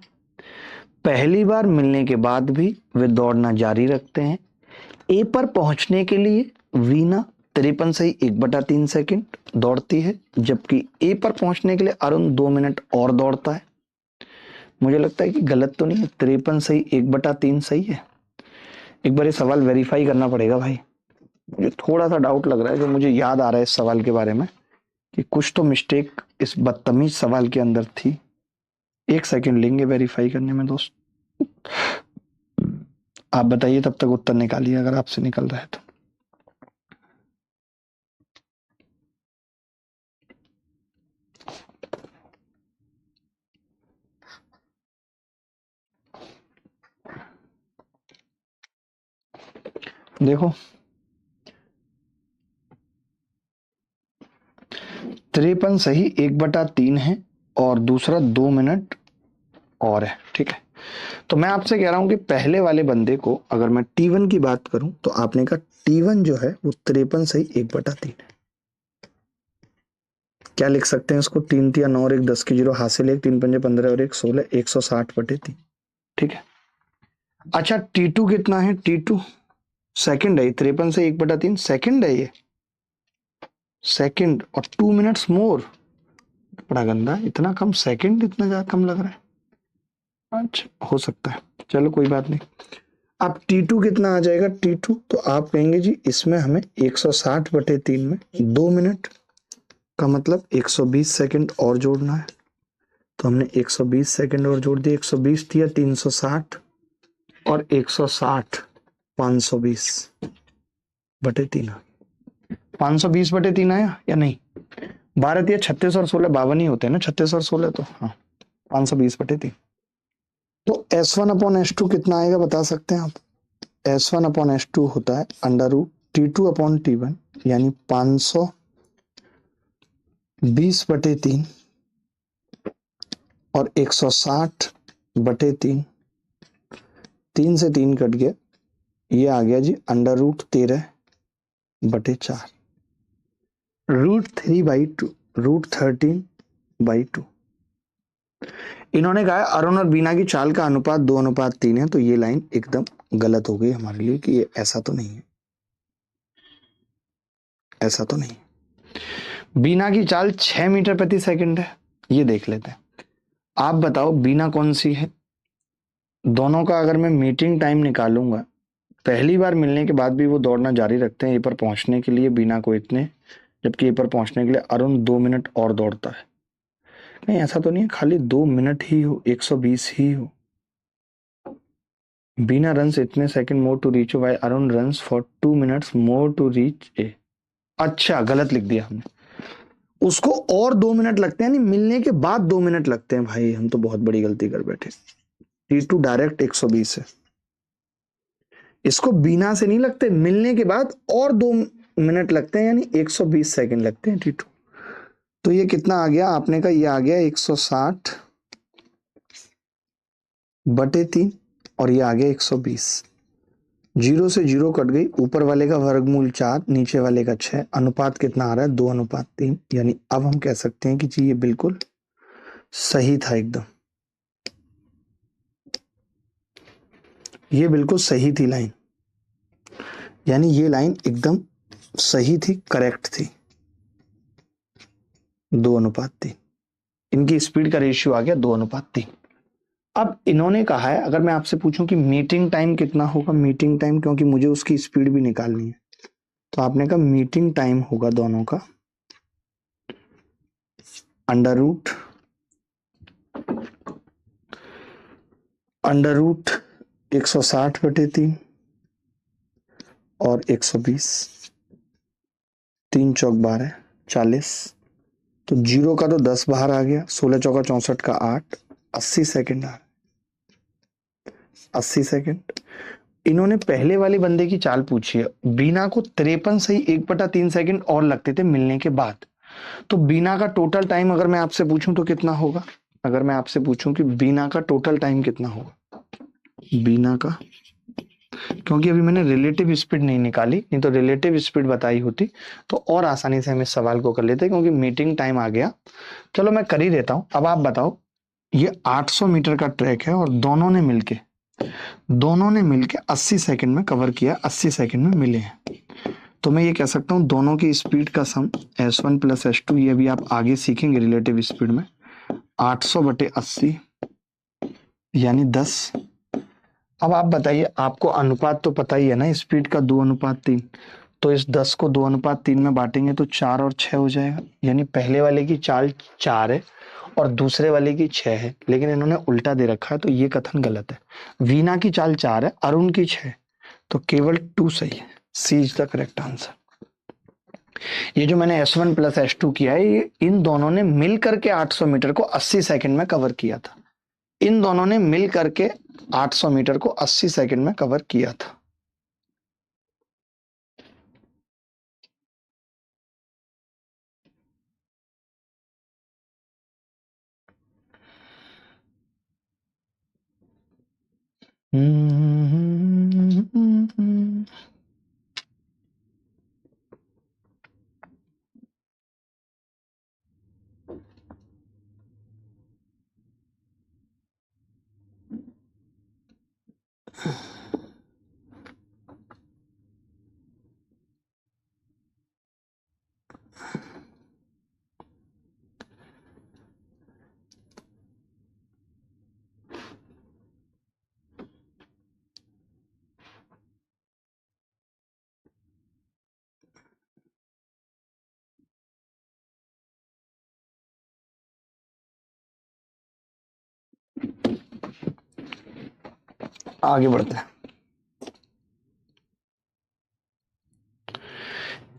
पहली बार मिलने के बाद भी वे दौड़ना जारी रखते हैं। A पर पहुंचने के लिए वीना 53 सही 1/3 सेकंड दौड़ती है, जबकि A पर पहुंचने के लिए अरुण 2 मिनट और दौड़ता है। मुझे लगता है कि गलत तो नहीं है, 53 सही 1/3 सही है। एक बार ये सवाल वेरीफाई करना पड़ेगा भाई। मुझे थोड़ा सा डाउट लग रहा है, जो मुझे याद आ रहा है इस सवाल के बारे में, कि कुछ तो मिस्टेक इस बदतमीज सवाल के अंदर थी। 1 सेकंड लेंगे वेरीफाई करने में दोस्त। आप बताइए, तब तक उत्तर निकालिए अगर आपसे निकल रहा है तो। देखो, 53 सही 1/3 है और दूसरा 2 मिनट और है, ठीक है। तो मैं आपसे कह रहा हूं कि पहले वाले बंदे को अगर मैं T1 की बात करूं तो आपने कहा T1 जो है वो 53 सही 1/3 है। क्या लिख सकते हैं इसको? 3 3 9 और 1 10 की 0 हासिल 1 3 5 15 और 1 16 160/3, ठीक है। अच्छा, T2 कितना है? T2 सेकंड है, 53 से 1/3 सेकंड है ये, सेकंड, और 2 मिनट्स मोर। बड़ा गंदा, इतना कम सेकंड, इतना ज्यादा कम लग रहा है। अच्छा, हो सकता है, चलो कोई बात नहीं। अब T2 कितना आ जाएगा? T2 तो आप कहेंगे जी इसमें हमें 160/3 में 2 मिनट का मतलब 120 सेकंड और जोड़ना है। तो हमने 120 सेकंड और जोड़ दिए। 120 दिया 360 और 160 520/3 520/3 आया या नहीं? 12 या 36 और 16 52 ही होते हैं ना, 36 और 16 तो हाँ 520/3। तो S1/S2 कितना आएगा बता सकते हैं आप? S1/S2 होता है √T2/T1 यानी 520/3 और 160/3। 3 से 3 कट गया, ये आ गया जी √13/4 √3/2 √13/2। इन्होंने कहा अरुण और बीना की चाल का अनुपात 2:3 है, तो ये लाइन एकदम गलत हो गई हमारे लिए कि ये ऐसा तो नहीं है, ऐसा तो नहीं। बीना की चाल 6 मीटर प्रति सेकंड है, ये देख लेते हैं। आप बताओ बीना कौन सी है? दोनों का अगर मैं मीटिंग टाइम निकालूंगा, पहली बार मिलने के बाद भी वो दौड़ना जारी रखते हैं ए पर पहुंचने के लिए बीना को इतने, जबकि ए पर पहुंचने के लिए अरुण 2 मिनट और दौड़ता है। नहीं ऐसा तो नहीं है खाली 2 मिनट ही हो, 120 ही हो। बीना रन्स इतने second more to reach Y Arun runs for 2 minutes more to reach A. अच्छा गलत लिख दिया हमने, उसको और 2 मिनट लगते हैं, नहीं मिलने के बाद 2 मिनट लगते हैं। भाई हम तो बहुत बड़ी गलती कर बैठे। T2 डायरेक्ट 120 है, इसको बीना से नहीं लगते, मिलने के बाद और 2 मिनट लगते हैं, यानी 120 सेकंड लगते हैं T2। तो ये कितना आ गया आपने का? ये आ गया 160/3 और ये आ गया 120। 0 से 0 कट गई, ऊपर वाले का वर्गमूल 4, नीचे वाले का 6। अनुपात कितना आ रहा है? 2:3। यानी अब हम कह सकते हैं कि जी ये बिल्कुल सही था एकदम, ये बिल्कुल सही थी लाइन, यानी ये लाइन एकदम सही थी, करेक्ट थी। 2:3 इनकी स्पीड का रेशियो आ गया 2:3। अब इन्होंने कहा है अगर मैं आपसे पूछूं कि मीटिंग टाइम कितना होगा, मीटिंग टाइम, क्योंकि मुझे उसकी स्पीड भी निकालनी है, तो आपने कहा मीटिंग टाइम होगा दोनों का अंडर रूट 160/3 और 120। 3 चौक 12 40, तो 0 का तो 10 बाहर आ गया, 16 चौका 64 का 8, 80 सेकंड आ, 80 सेकंड। इन्होंने पहले वाले बंदे की चाल पूछी है, बीना को 53 सही 1/3 सेकंड और लगते थे मिलने के बाद। तो बीना का टोटल टाइम अगर मैं आपसे पूछूं तो कितना होगा? अगर मैं आपसे पूछूं कि बीना का टोटल टाइम कितना होगा, बीना का, क्योंकि अभी मैंने रिलेटिव स्पीड नहीं निकाली, नहीं तो रिलेटिव स्पीड बताई होती तो और आसानी से हम इस सवाल को कर लेते, क्योंकि मीटिंग टाइम आ गया। चलो मैं कर ही देता हूं। अब आप बताओ, ये 800 मीटर का ट्रैक है और दोनों ने मिलके 80 सेकंड में कवर किया, 80 सेकंड में मिले हैं। तो मैं ये कह सकता हूं दोनों की स्पीड का सम S1 + S2, ये भी आप आगे सीखेंगे रिलेटिव स्पीड में, 800/80 यानी 10। अब आप बताइए, आपको अनुपात तो पता ही है ना स्पीड का, 2:3। तो इस 10 को 2:3 में बांटेंगे तो 4 और 6 हो जाएगा, यानी पहले वाले की चाल 4 है और दूसरे वाले की 6 है, लेकिन इन्होंने उल्टा दे रखा है, तो ये कथन गलत है। वीना की चाल 4 है, अरुण की 6, तो केवल 2 सही है। सी इज द करेक्ट आंसर। ये जो मैंने S1 + S2 किया है, ये इन दोनों ने मिल करके 800 मीटर को 80 सेकंड में कवर किया था। इन दोनों ने मिल करके 800 मीटर को 80 सेकंड में कवर किया था। आगे बढ़ते हैं।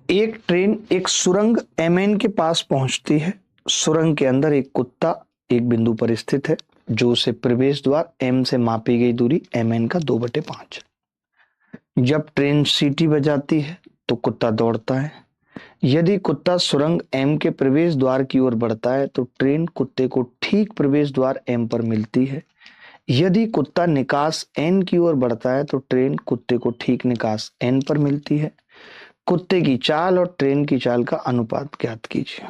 एक ट्रेन एक सुरंग MN के पास पहुंचती है। सुरंग के अंदर एक कुत्ता एक बिंदु पर स्थित है जो उसे प्रवेश द्वार M से मापी गई दूरी MN का 2/5। जब ट्रेन सीटी बजाती है तो कुत्ता दौड़ता है। यदि कुत्ता सुरंग M के प्रवेश द्वार की ओर बढ़ता है तो ट्रेन कुत्ते को ठीक प्रवेश द्वार M पर मिलती है। यदि कुत्ता निकास N की ओर बढ़ता है तो ट्रेन कुत्ते को ठीक निकास N पर मिलती है। कुत्ते की चाल और ट्रेन की चाल का अनुपात ज्ञात कीजिए।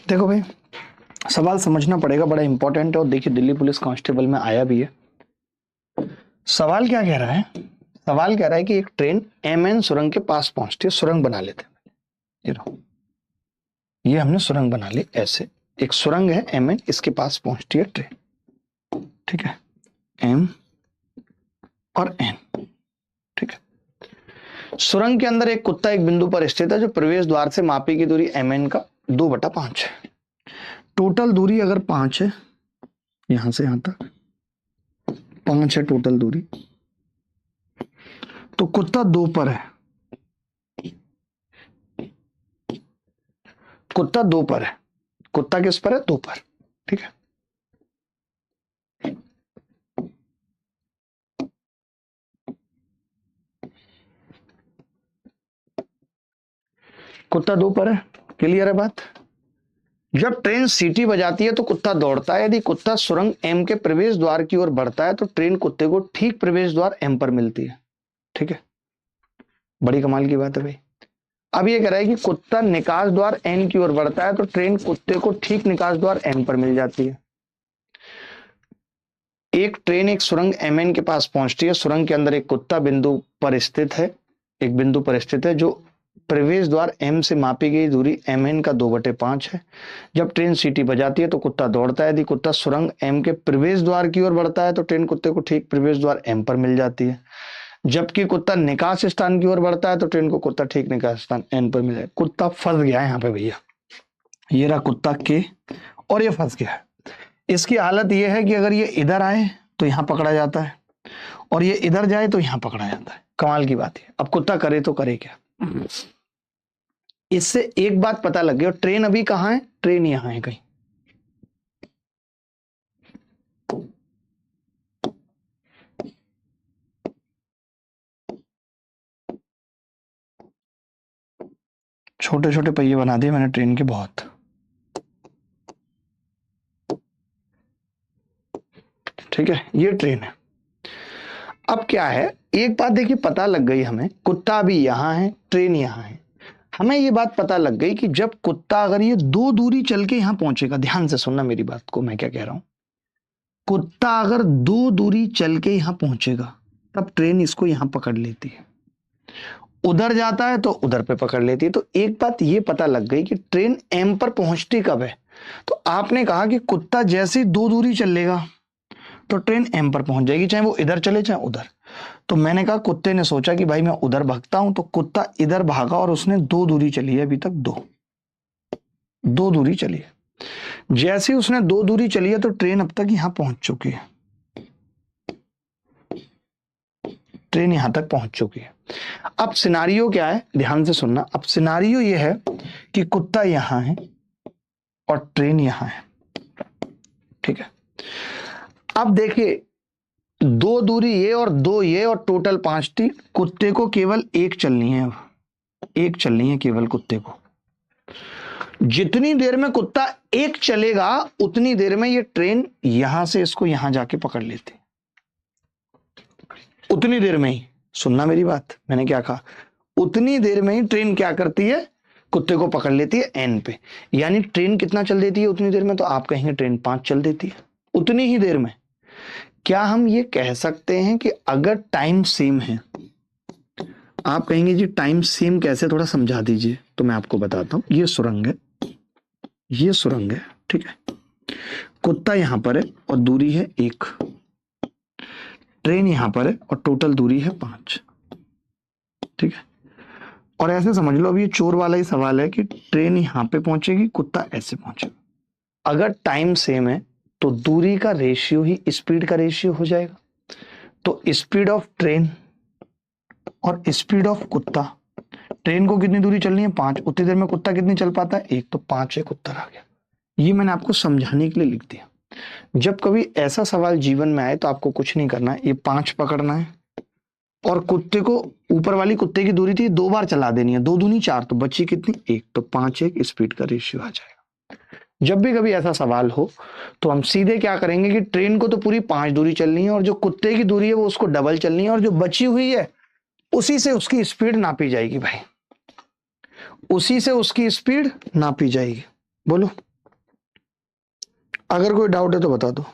देखो भाई, सवाल समझना पड़ेगा, बड़ा इंपॉर्टेंट है। और देखिए दिल्ली पुलिस कांस्टेबल में आया भी है। सवाल क्या कह रहा है? सवाल कह रहा है कि एक ट्रेन MN सुरंग के पास पहुंचती है। सुरंग बना लेते हैं, ये हमने सुरंग बना ली। ऐसे एक सुरंग है MN, इसके पास पहुंचती है ट्रेन, ठीक है, M और N, ठीक है। सुरंग के अंदर एक कुत्ता एक बिंदु पर स्थित है जो प्रवेश द्वार से मापी की दूरी MN का 2/5 है। टोटल दूरी अगर 5 है, यहां से यहां तक 5 है टोटल दूरी, तो कुत्ता 2 पर है। कुत्ता 2 पर है। कुत्ता किस पर है? 2 पर, ठीक है। कुत्ता 2 पर है, क्लियर है बात? जब ट्रेन सीटी बजाती है तो कुत्ता दौड़ता है। यदि कुत्ता सुरंग M के प्रवेश द्वार की ओर बढ़ता है तो ट्रेन कुत्ते को ठीक प्रवेश द्वार M पर मिलती है, ठीक है। बड़ी कमाल की बात है भाई। अब ये कह रहा है कि कुत्ता निकास द्वार N की ओर बढ़ता है तो ट्रेन कुत्ते को ठीक निकास द्वार M पर मिल जाती है। एक ट्रेन एक सुरंग MN के पास पहुंचती है। सुरंग के अंदर एक कुत्ता बिंदु पर स्थित है, एक बिंदु पर स्थित है जो प्रवेश द्वार M से मापी गई दूरी MN का 2/5 है। जब ट्रेन सीटी बजाती है तो कुत्ता दौड़ता है। यदि कुत्ता सुरंग M के प्रवेश द्वार की ओर बढ़ता है तो ट्रेन कुत्ते को ठीक प्रवेश द्वार M पर मिल जाती है। जबकि कुत्ता निकास स्थान की ओर बढ़ता है तो ट्रेन को कुत्ता ठीक निकास स्थान N पर मिले। कुत्ता फंस गया है यहाँ पे भैया, ये रहा कुत्ता K और ये फंस गया है। इसकी हालत ये है कि अगर ये इधर आए तो यहां पकड़ा जाता है और ये इधर जाए तो यहां पकड़ा जाता है। कमाल की बात है। अब कुत्ता करे तो करे क्या? इससे एक बात पता लग गई। और ट्रेन अभी कहां है? ट्रेन यहां है कहीं। छोटे छोटे पहिए बना दिए मैंने ट्रेन के बहुत। ठीक है, ये ट्रेन है। अब क्या है, एक बात देखिए पता लग गई हमें, कुत्ता भी यहां है, ट्रेन यहां है। हमें ये बात पता लग गई कि जब कुत्ता अगर ये 2 दूरी चल के यहां पहुंचेगा, ध्यान से सुनना मेरी बात को, मैं क्या कह रहा हूं। कुत्ता अगर 2 दूरी चल के यहां पहुंचेगा तब ट्रेन इसको यहां पकड़ लेती है। उधर जाता है तो उधर पे पकड़ लेती है। तो एक बात ये पता लग गई कि ट्रेन M पर पहुंचती कब है। तो आपने कहा कि कुत्ता जैसे 2 दूरी चलेगा तो ट्रेन M पर पहुंच जाएगी, चाहे वो इधर चले चाहे उधर। तो मैंने कहा, कुत्ते ने सोचा कि भाई मैं उधर भागता हूं, तो कुत्ता इधर भागा और उसने 2 दूरी चली है अभी तक, 2 दूरी चली है। जैसे ही उसने 2 दूरी चली है तो ट्रेन अब तक यहां पहुंच चुकी है, ट्रेन यहां तक पहुंच चुकी है। अब सिनारियो क्या है, ध्यान से सुनना। अब सिनारियो ये है कि कुत्ता यहां है और ट्रेन यहां है, ठीक है। अब देखिए, 2 दूरी ये और 2 ये और टोटल 5 थी। कुत्ते को केवल एक चलनी है, अब एक चलनी है केवल कुत्ते को। जितनी देर में कुत्ता एक चलेगा उतनी देर में ये ट्रेन यहां से इसको यहां जाके पकड़ लेती, उतनी देर में ही। सुनना मेरी बात, मैंने क्या कहा, उतनी देर में ही ट्रेन क्या करती है, कुत्ते को पकड़ लेती है एन पे। यानी ट्रेन कितना चल देती है उतनी देर में, तो आप कहेंगे ट्रेन 5 चल देती है उतनी ही देर में। क्या हम ये कह सकते हैं कि अगर टाइम सेम है, आप कहेंगे जी टाइम सेम कैसे, थोड़ा समझा दीजिए, तो मैं आपको बताता हूं। ये सुरंग है, ये सुरंग है, ठीक है। कुत्ता यहां पर है और दूरी है 1, ट्रेन यहां पर है और टोटल दूरी है 5, ठीक है। और ऐसे समझ लो, अब ये चोर वाला ही सवाल है कि ट्रेन यहां पे पहुंचेगी, कुत्ता ऐसे पहुंचेगा। अगर टाइम सेम है तो दूरी का रेशियो ही स्पीड का रेशियो हो जाएगा। तो स्पीड ऑफ ट्रेन और स्पीड ऑफ कुत्ता, ट्रेन को कितनी दूरी चलनी है 5, उतनी देर में कुत्ता कितनी चल पाता है 1, तो 5 एक उत्तर आ गया। ये मैंने आपको समझाने के लिए लिख दिया। जब कभी ऐसा सवाल जीवन में आए तो आपको कुछ नहीं करना है, ये 5 पकड़ना है और कुत्ते को, ऊपर वाली कुत्ते की दूरी थी 2 बार चला देनी है, 2 दूनी 4, तो बची कितनी 1, तो 5 एक स्पीड का रेशियो आ जाएगा। जब भी कभी ऐसा सवाल हो तो हम सीधे क्या करेंगे कि ट्रेन को तो पूरी 5 दूरी चलनी है और जो कुत्ते की दूरी है वो उसको डबल चलनी है, और जो बची हुई है उसी से उसकी स्पीड नापी जाएगी भाई, उसी से उसकी स्पीड नापी जाएगी। बोलो, अगर कोई डाउट है तो बता दो।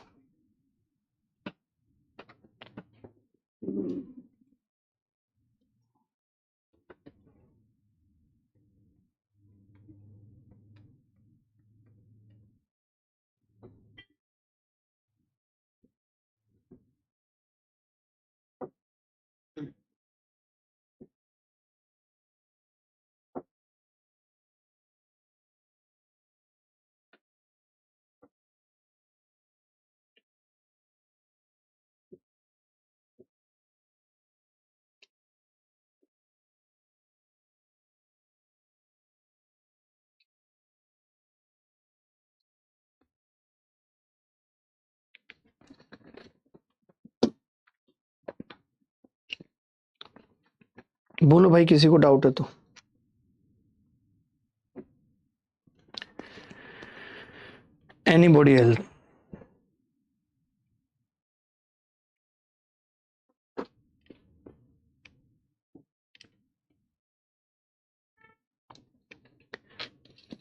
बोलो भाई, किसी को डाउट है तो। Anybody else?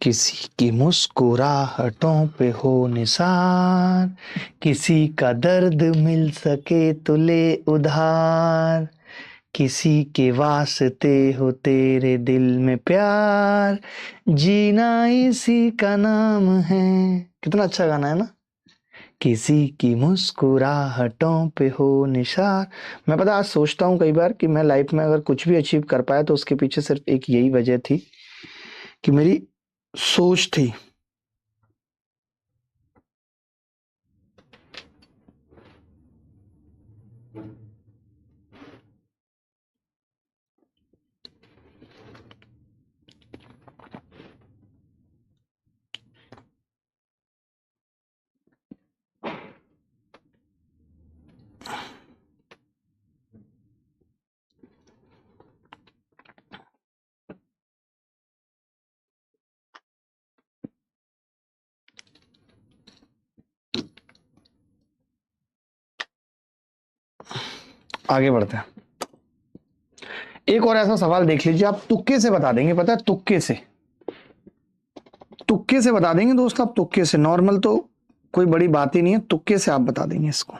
किसी की मुस्कुराहटों पे हो निसार, किसी का दर्द मिल सके तो ले उधार, किसी के वास्ते हो तेरे दिल में प्यार, जीना इसी का नाम है। कितना अच्छा गाना है ना। किसी की मुस्कुराहटों पे हो निशार। मैं पता आज सोचता हूँ कई बार कि मैं लाइफ में अगर कुछ भी अचीव कर पाया तो उसके पीछे सिर्फ एक यही वजह थी कि मेरी सोच थी। आगे बढ़ते हैं। एक और ऐसा सवाल देख लीजिए, आप तुक्के से बता देंगे, पता है, तुक्के से, तुक्के से बता देंगे दोस्त, आप तुक्के से। नॉर्मल तो कोई बड़ी बात ही नहीं है, तुक्के से आप बता देंगे इसको।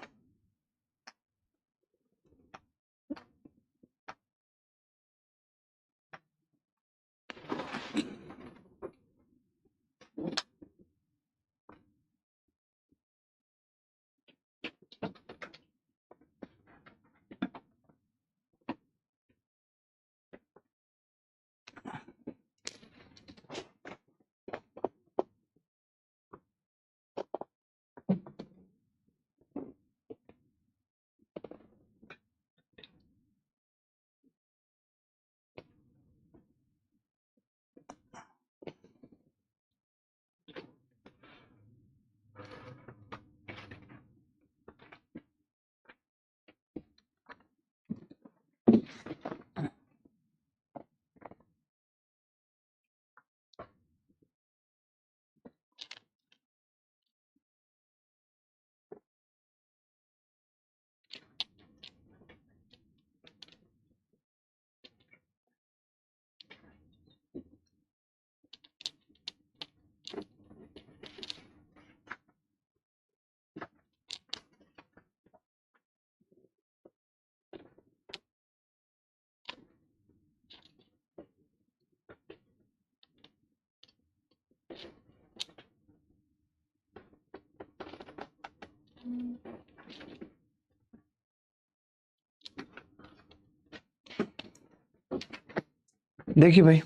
देखिए भाई,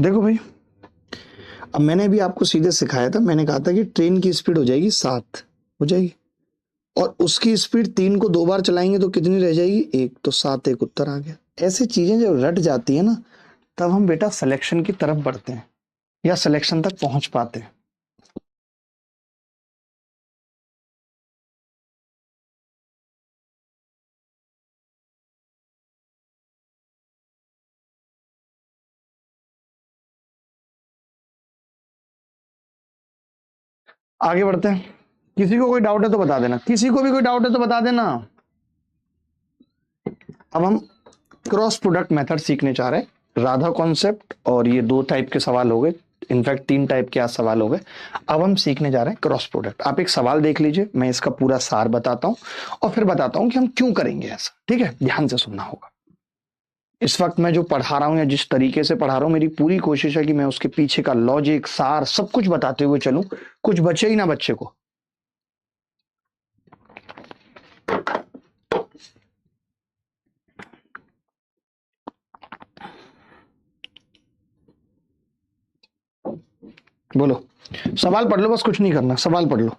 देखो भाई, अब मैंने भी आपको सीधे सिखाया था, मैंने कहा था कि ट्रेन की स्पीड हो जाएगी 7, हो जाएगी, और उसकी स्पीड 3 को 2 बार चलाएंगे तो कितनी रह जाएगी, 1, तो 7 एक उत्तर आ गया। ऐसी चीजें जब रट जाती है ना, तब हम बेटा सिलेक्शन की तरफ बढ़ते हैं या सिलेक्शन तक पहुंच पाते हैं। आगे बढ़ते हैं। किसी को कोई डाउट है तो बता देना, किसी को भी कोई डाउट है तो बता देना। अब हम क्रॉस प्रोडक्ट मेथड सीखने चाह रहे हैं, राधा कॉन्सेप्ट, और ये 2 टाइप के सवाल हो गए, इनफैक्ट 3 टाइप के आज सवाल हो गए। अब हम सीखने जा रहे हैं क्रॉस प्रोडक्ट। आप एक सवाल देख लीजिए, मैं इसका पूरा सार बताता हूं और फिर बताता हूं कि हम क्यों करेंगे ऐसा, ठीक है? ध्यान से सुनना होगा। इस वक्त मैं जो पढ़ा रहा हूं या जिस तरीके से पढ़ा रहा हूं, मेरी पूरी कोशिश है कि मैं उसके पीछे का लॉजिक, सार, सब कुछ बताते हुए चलूं, कुछ बचे ही ना बच्चे को। बोलो, सवाल पढ़ लो, बस कुछ नहीं करना, सवाल पढ़ लो।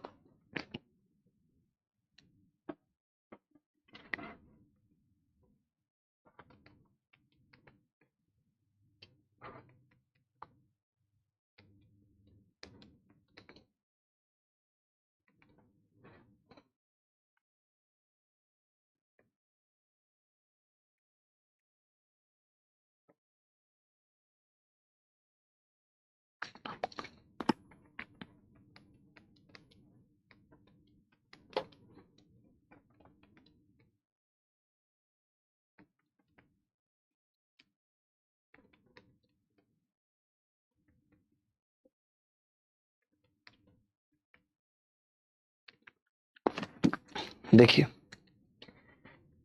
देखिए,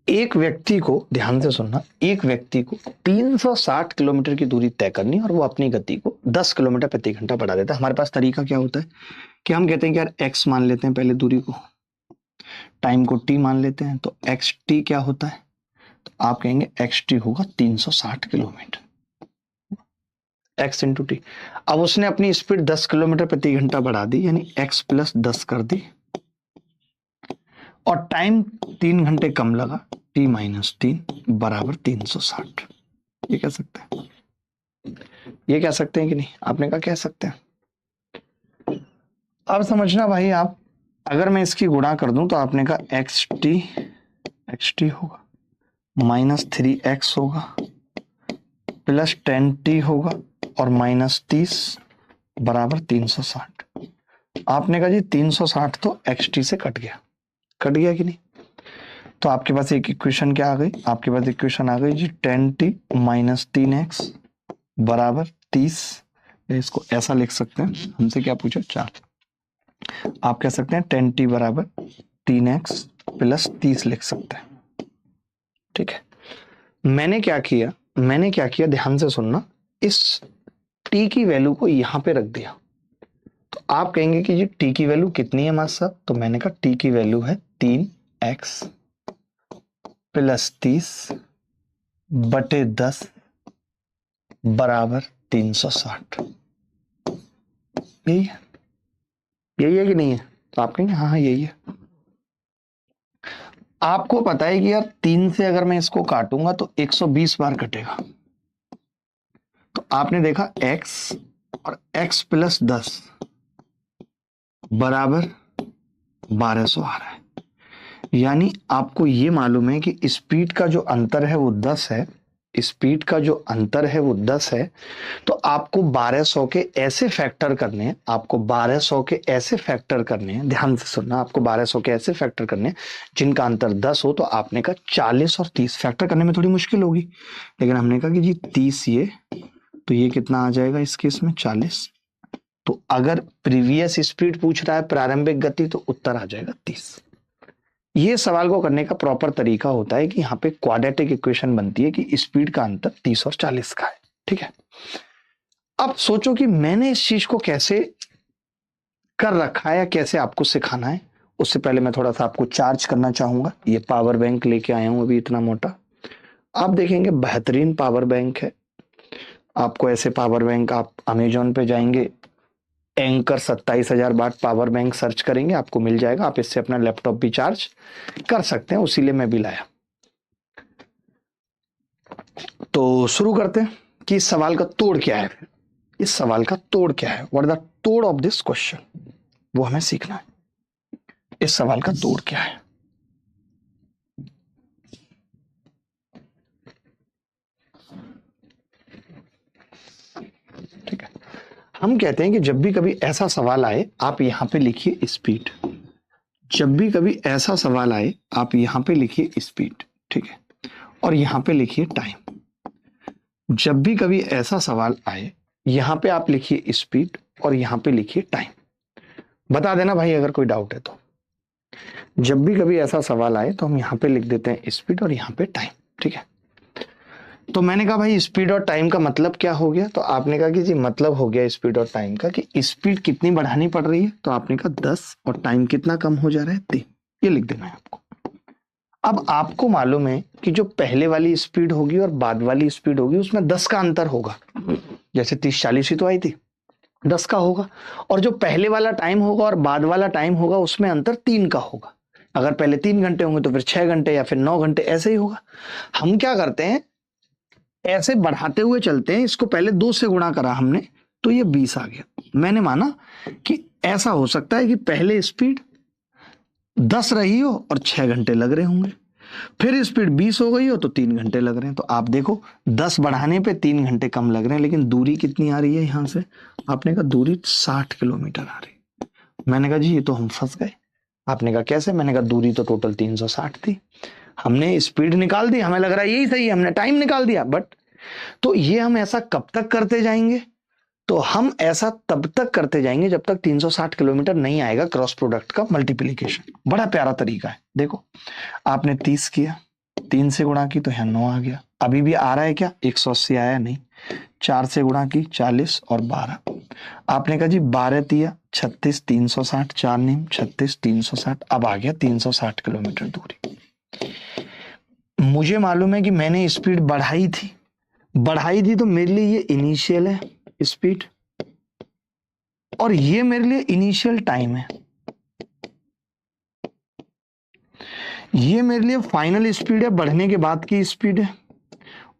एक व्यक्ति को, ध्यान से सुनना, एक व्यक्ति को 360 किलोमीटर की दूरी तय करनी और वो अपनी गति को 10 किलोमीटर प्रति घंटा बढ़ा देता है। हमारे पास तरीका क्या होता है कि हम कहते हैं कि यार x मान लेते हैं पहले दूरी को, टाइम को t मान लेते हैं, तो एक्स टी क्या होता है, तो आप कहेंगे एक्स टी होगा 360 किलोमीटर, x इंटू टी। अब उसने अपनी स्पीड 10 किलोमीटर प्रति घंटा बढ़ा दी, यानी x प्लस 10 कर दी, और टाइम 3 घंटे कम लगा, t माइनस 3 बराबर 360। ये कह सकते हैं, ये कह सकते हैं कि नहीं? आपने कहा कह सकते हैं। अब समझना भाई, आप अगर मैं इसकी गुणा कर दूं तो आपने कहा एक्स टी होगा माइनस 3x होगा प्लस 10t होगा और माइनस 30 बराबर 360। आपने कहा जी 360 तो xt से कट गया कि नहीं? तो आपके पास एक इक्वेशन क्या आ गई? आपके पास इक्वेशन आ गई जी 10t माइनस 3x बराबर 30। इसको ऐसा लिख सकते हैं, हमसे क्या पूछा? 4। आप कह सकते हैं 10t बराबर 3x प्लस 30 लिख सकते हैं, ठीक है? मैंने क्या किया, ध्यान से सुनना, इस t की वैल्यू को यहां पे रख दिया। तो आप कहेंगे कि जी t की वैल्यू कितनी है मास्टर साहब? तो मैंने कहा t की वैल्यू है 3x प्लस 30 बटे 10 बराबर 360। यही है कि नहीं है? तो आप कहेंगे हाँ यही है। आपको पता है कि यार 3 से अगर मैं इसको काटूंगा तो 120 बार कटेगा। तो आपने देखा x और x प्लस 10 बराबर 1200 आ रहा है। यानी आपको ये मालूम है कि स्पीड का जो अंतर है वो 10 है स्पीड का जो अंतर है वो 10 है, तो आपको 1200 के ऐसे फैक्टर करने हैं, आपको 1200 के ऐसे फैक्टर करने हैं, ध्यान से सुनना, आपको 1200 के ऐसे फैक्टर करने हैं जिनका अंतर 10 हो। तो आपने कहा 40 और 30 फैक्टर करने में थोड़ी मुश्किल होगी, लेकिन हमने कहा कि जी 30 ये, तो ये कितना आ जाएगा इस केस में 40। तो अगर प्रीवियस स्पीड पूछ रहा है, प्रारंभिक गति, तो उत्तर आ जाएगा 30। ये सवाल को करने का प्रॉपर तरीका होता है कि यहाँ पे क्वाड्रेटिक इक्वेशन बनती है कि स्पीड का अंतर 30 और 40 का है। ठीक है, अब सोचो कि मैंने इस चीज को कैसे कर रखा है या कैसे आपको सिखाना है। उससे पहले मैं थोड़ा सा आपको चार्ज करना चाहूंगा। ये पावर बैंक लेके आया हूं अभी इतना मोटा, आप देखेंगे बेहतरीन पावर बैंक है। आपको ऐसे पावर बैंक आप अमेजोन पे जाएंगे, Anker 27,000 watt power bank search करेंगे, आपको मिल जाएगा। आप इससे अपना लैपटॉप भी चार्ज कर सकते हैं, उसीलिए मैं भी लाया। तो शुरू करते हैं कि इस सवाल का तोड़ क्या है। इस सवाल का तोड़ क्या है, व्हाट द तोड़ ऑफ दिस क्वेश्चन, वो हमें सीखना है। इस सवाल का तोड़ क्या है। ठीक है, हम कहते हैं कि जब भी कभी ऐसा सवाल आए, आप यहां पे लिखिए स्पीड। जब भी कभी ऐसा सवाल आए, आप यहां पे लिखिए स्पीड। ठीक है, और यहां पे लिखिए टाइम। जब भी कभी ऐसा सवाल आए, यहां पे आप लिखिए स्पीड और यहां पे लिखिए टाइम। बता देना भाई अगर कोई डाउट है तो। जब भी कभी ऐसा सवाल आए तो हम यहां पे लिख देते हैं स्पीड और यहां पे टाइम। ठीक है, तो मैंने कहा भाई स्पीड और टाइम का मतलब क्या हो गया, तो आपने कहा कि जी मतलब हो गया स्पीड और टाइम का कि स्पीड कितनी बढ़ानी पड़ रही है, तो आपने कहा 10 और टाइम कितना कम हो जा रहा है 3। ये लिख देना है आपको। अब आपको मालूम है कि जो पहले वाली स्पीड होगी और बाद वाली स्पीड होगी उसमें 10 का अंतर होगा। जैसे 30-40 ही तो आई थी, 10 का होगा। और जो पहले वाला टाइम होगा और बाद वाला टाइम होगा उसमें अंतर 3 का होगा। अगर पहले 3 घंटे होंगे तो फिर 6 घंटे या फिर 9 घंटे, ऐसे ही होगा। हम क्या करते हैं, ऐसे बढ़ाते हुए चलते हैं। इसको पहले 2 से गुणा करा हमने तो ये 20 आ गया। मैंने माना कि ऐसा हो सकता है कि पहले स्पीड 10 रही हो और 6 घंटे लग रहे होंगे, फिर स्पीड 20 हो गई हो तो 3 घंटे लग रहे हैं। तो आप देखो 10 बढ़ाने पे 3 घंटे कम लग रहे हैं, लेकिन दूरी कितनी आ रही है यहां से, आपने कहा दूरी 60 किलोमीटर आ रही। मैंने कहा जी ये तो हम फंस गए। आपने कहा कैसे, मैंने कहा दूरी तो टोटल 360 थी, हमने स्पीड निकाल दी, हमें लग रहा है यही सही है, हमने टाइम निकाल दिया। बट तो ये हम ऐसा कब तक करते जाएंगे, तो हम ऐसा तब तक करते जाएंगे जब तक 360 किलोमीटर नहीं आएगा क्रॉस प्रोडक्ट का मल्टीप्लीकेशन। बड़ा प्यारा तरीका है। देखो आपने 30 किया, 3 से गुणा की तो यहाँ 9 आ गया। अभी भी आ रहा है क्या, 180 आया नहीं। 4 से गुणा की 40 और 12। आपने कहा जी 12 दिया 36, 360, 4 नीम 36, 360। अब आ गया 360 किलोमीटर दूरी। मुझे मालूम है कि मैंने स्पीड बढ़ाई थी तो मेरे लिए ये इनिशियल है स्पीड और ये मेरे लिए इनिशियल टाइम है। ये मेरे लिए फाइनल स्पीड है, बढ़ने के बाद की स्पीड है,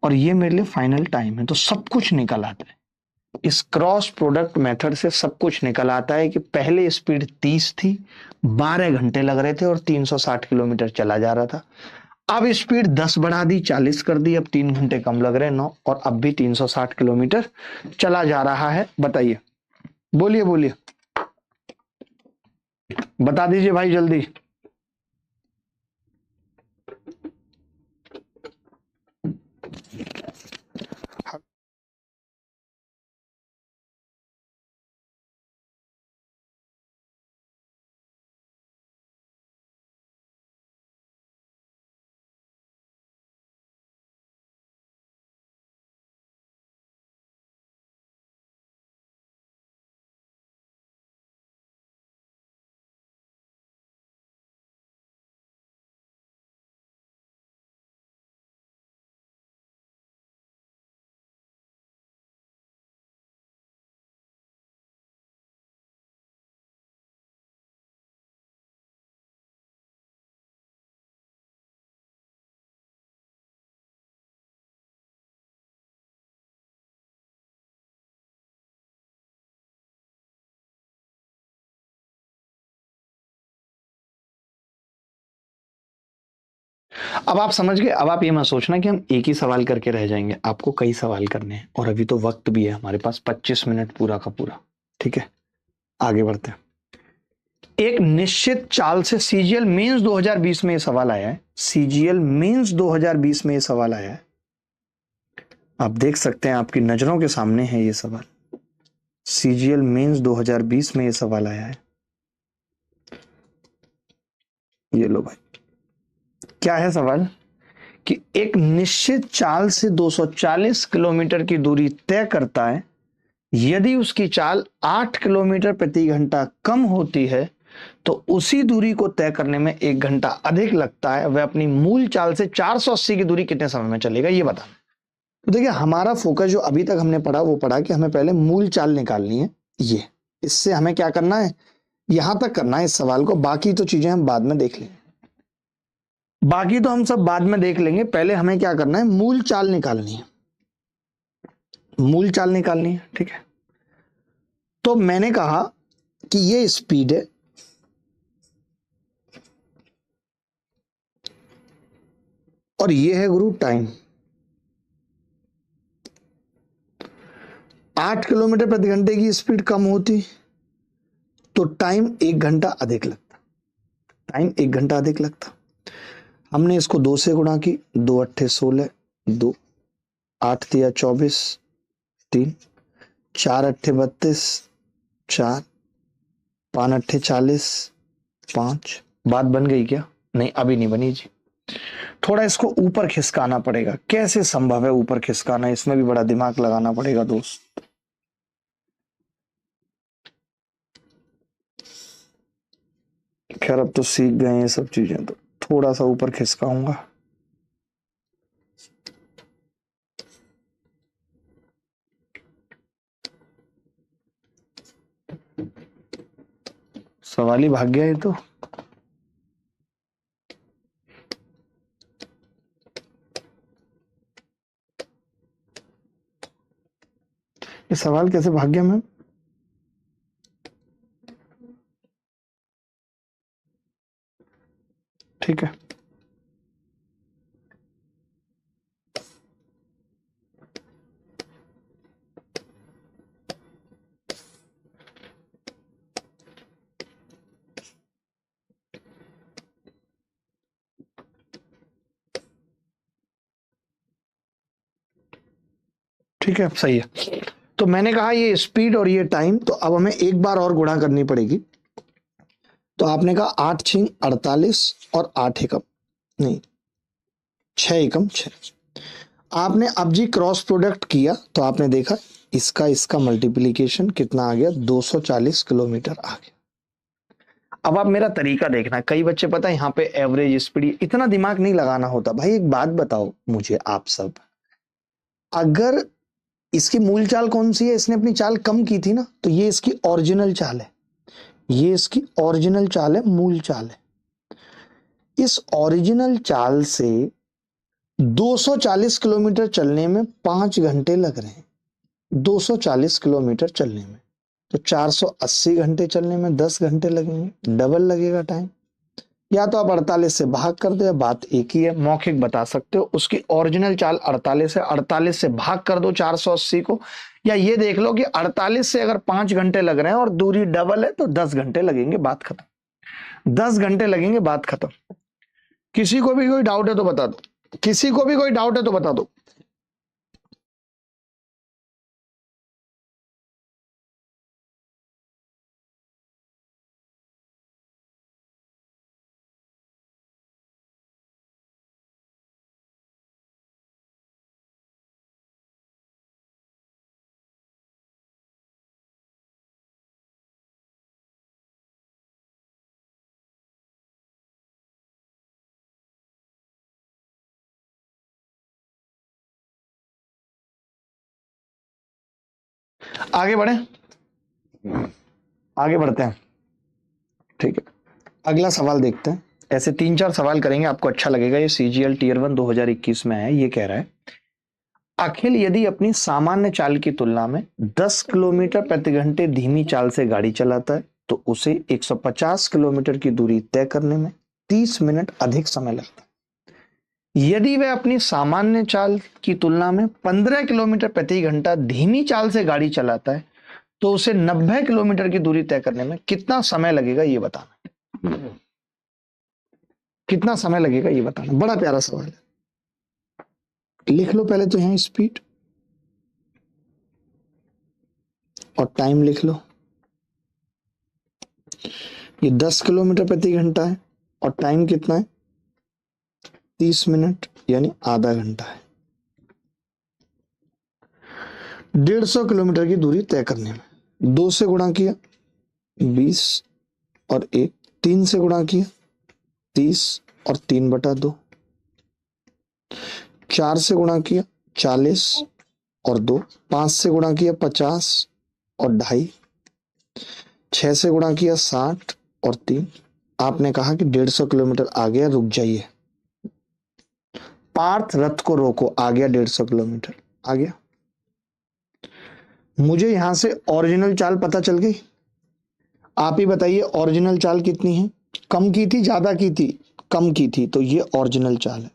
और ये मेरे लिए फाइनल टाइम है। तो सब कुछ निकल आता है इस क्रॉस प्रोडक्ट मेथड से। सब कुछ निकल आता है कि पहले स्पीड 30 थी, 12 घंटे लग रहे थे और 360 किलोमीटर चला जा रहा था। अब स्पीड 10 बढ़ा दी, 40 कर दी, अब 3 घंटे कम लग रहे हैं 9, और अब भी 360 किलोमीटर चला जा रहा है। बताइए, बोलिए बोलिए, बता दीजिए भाई जल्दी। अब आप समझ गए। अब आप ये मत सोचना कि हम एक ही सवाल करके रह जाएंगे, आपको कई सवाल करने हैं और अभी तो वक्त भी है हमारे पास 25 मिनट पूरा का पूरा। ठीक है, आगे बढ़ते हैं। एक निश्चित चाल से सीजीएल मेंस 2020 में ये सवाल आया है। सीजीएल मेंस 2020 में ये सवाल आया है, आप देख सकते हैं, आपकी नजरों के सामने है ये सवाल। सीजीएल मेंस 2020 में ये सवाल आया है। ये लो भाई, क्या है सवाल कि एक निश्चित चाल से 240 किलोमीटर की दूरी तय करता है। यदि उसकी चाल 8 किलोमीटर प्रति घंटा कम होती है तो उसी दूरी को तय करने में 1 घंटा अधिक लगता है। वह अपनी मूल चाल से 480 की दूरी कितने समय में चलेगा, ये बता। तो देखिए, हमारा फोकस जो अभी तक हमने पढ़ा वो पढ़ा कि हमें पहले मूल चाल निकालनी है। ये इससे हमें क्या करना है, यहां तक करना है इस सवाल को। बाकी तो चीजें हम बाद में देख लेंगे, बाकी तो हम सब बाद में देख लेंगे। पहले हमें क्या करना है, मूल चाल निकालनी है। मूल चाल निकालनी है, ठीक है। तो मैंने कहा कि ये स्पीड है, और ये है गुरु टाइम। 8 किलोमीटर प्रति घंटे की स्पीड कम होती तो टाइम 1 घंटा अधिक लगता। टाइम 1 घंटा अधिक लगता। हमने इसको 2 से गुणा की, 2 अट्ठे 16, 2 8 तिया 24, 3 4 अट्ठे 32, 4 5 अट्ठे 40, 5। बात बन गई क्या? नहीं, अभी नहीं बनी जी। थोड़ा इसको ऊपर खिसकाना पड़ेगा। कैसे संभव है ऊपर खिसकाना, इसमें भी बड़ा दिमाग लगाना पड़ेगा दोस्त। खैर अब तो सीख गए ये सब चीजें, तो थोड़ा सा ऊपर खिसकाऊंगा। सवाल ही भाग गया ये तो। ये सवाल कैसे भाग गया मैम? ठीक है, ठीक है, सही है। तो मैंने कहा ये स्पीड और ये टाइम, तो अब हमें एक बार और गुणा करनी पड़ेगी। तो आपने कहा 8 6 48 और 8 एकम नहीं 6 एकम 6। आपने अब जी क्रॉस प्रोडक्ट किया तो आपने देखा इसका इसका मल्टीप्लीकेशन कितना आ गया, 240 किलोमीटर आ गया। अब आप मेरा तरीका देखना। कई बच्चे पता है यहाँ पे एवरेज स्पीड, इतना दिमाग नहीं लगाना होता भाई। एक बात बताओ मुझे आप सब, अगर इसकी मूल चाल कौन सी है, इसने अपनी चाल कम की थी ना, तो ये इसकी ओरिजिनल चाल है। ये इसकी ओरिजिनल चाल है, मूल चाल है। इस ओरिजिनल चाल से 240 किलोमीटर चलने में 5 घंटे लग रहे हैं। 240 किलोमीटर चलने में तो 480 घंटे चलने में 10 घंटे लगेंगे, डबल लगेगा टाइम। या तो आप 48 से भाग कर दो, या बात एक ही है, मौखिक बता सकते हो। उसकी ओरिजिनल चाल 48 है, 48 से भाग कर दो 480 को। या ये देख लो कि 48 से अगर 5 घंटे लग रहे हैं और दूरी डबल है तो 10 घंटे लगेंगे, बात खत्म। 10 घंटे लगेंगे, बात खत्म। किसी को भी कोई डाउट है तो बता दो, किसी को भी कोई डाउट है तो बता दो। आगे बढ़े, आगे बढ़ते हैं। ठीक है, अगला सवाल देखते हैं। ऐसे 3 4 सवाल करेंगे, आपको अच्छा लगेगा। ये सीजीएल टीयर 1 2021 में है। ये कह रहा है, अखिल यदि अपनी सामान्य चाल की तुलना में 10 किलोमीटर प्रति घंटे धीमी चाल से गाड़ी चलाता है तो उसे 150 किलोमीटर की दूरी तय करने में 30 मिनट अधिक समय लगता है। यदि वह अपनी सामान्य चाल की तुलना में 15 किलोमीटर प्रति घंटा धीमी चाल से गाड़ी चलाता है तो उसे 90 किलोमीटर की दूरी तय करने में कितना समय लगेगा ये बताना। कितना समय लगेगा ये बताना। बड़ा प्यारा सवाल है, लिख लो पहले तो यहां स्पीड और टाइम लिख लो। ये 10 किलोमीटर प्रति घंटा है और टाइम कितना है 30 मिनट यानी आधा घंटा है। 150 किलोमीटर की दूरी तय करने में 2 से गुणा किया 20 और 1, 3 से गुणा किया 30 और 3/2, 4 से गुणा किया 40 और 2, 5 से गुणा किया 50 और 2.5, 6 से गुणा किया 60 और 3। आपने कहा कि 150 किलोमीटर आ गया, रुक जाइए। पार्थ रथ को रोको, आ गया 150 किलोमीटर, आ गया। मुझे यहां से ओरिजिनल चाल पता चल गई। आप ही बताइए ओरिजिनल चाल कितनी है? कम की थी, ज्यादा की थी? कम की थी, तो ये ओरिजिनल चाल है।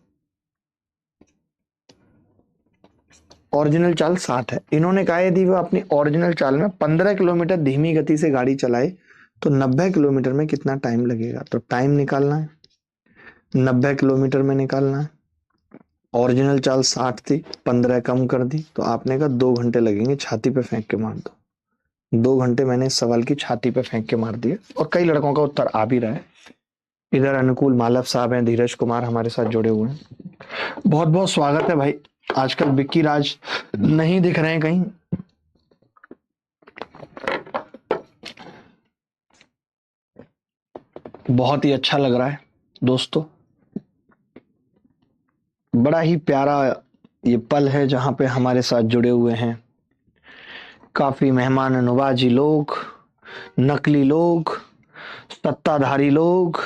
ओरिजिनल चाल 60 है। इन्होंने कहा यदि वो अपनी ओरिजिनल चाल में 15 किलोमीटर धीमी गति से गाड़ी चलाए तो 90 किलोमीटर में कितना टाइम लगेगा। तो टाइम निकालना है, 90 किलोमीटर में निकालना है। ओरिजिनल चाल 60 थी, 15 कम कर दी, तो आपने कहा 2 घंटे लगेंगे। छाती पे फेंक के मार दो। 2 घंटे मैंने इस सवाल की छाती पे फेंक के मार दिए और कई लड़कों का उत्तर आ भी रहा है। इधर अनुकूल मालव साहब हैं, धीरज कुमार हमारे साथ जुड़े हुए हैं। बहुत बहुत स्वागत है भाई। आजकल विक्की राज नहीं दिख रहे हैं कहीं। बहुत ही अच्छा लग रहा है दोस्तों। बड़ा ही प्यारा ये पल है जहां पे हमारे साथ जुड़े हुए हैं काफी मेहमान नवाजी लोग, नकली लोग, सत्ताधारी लोग।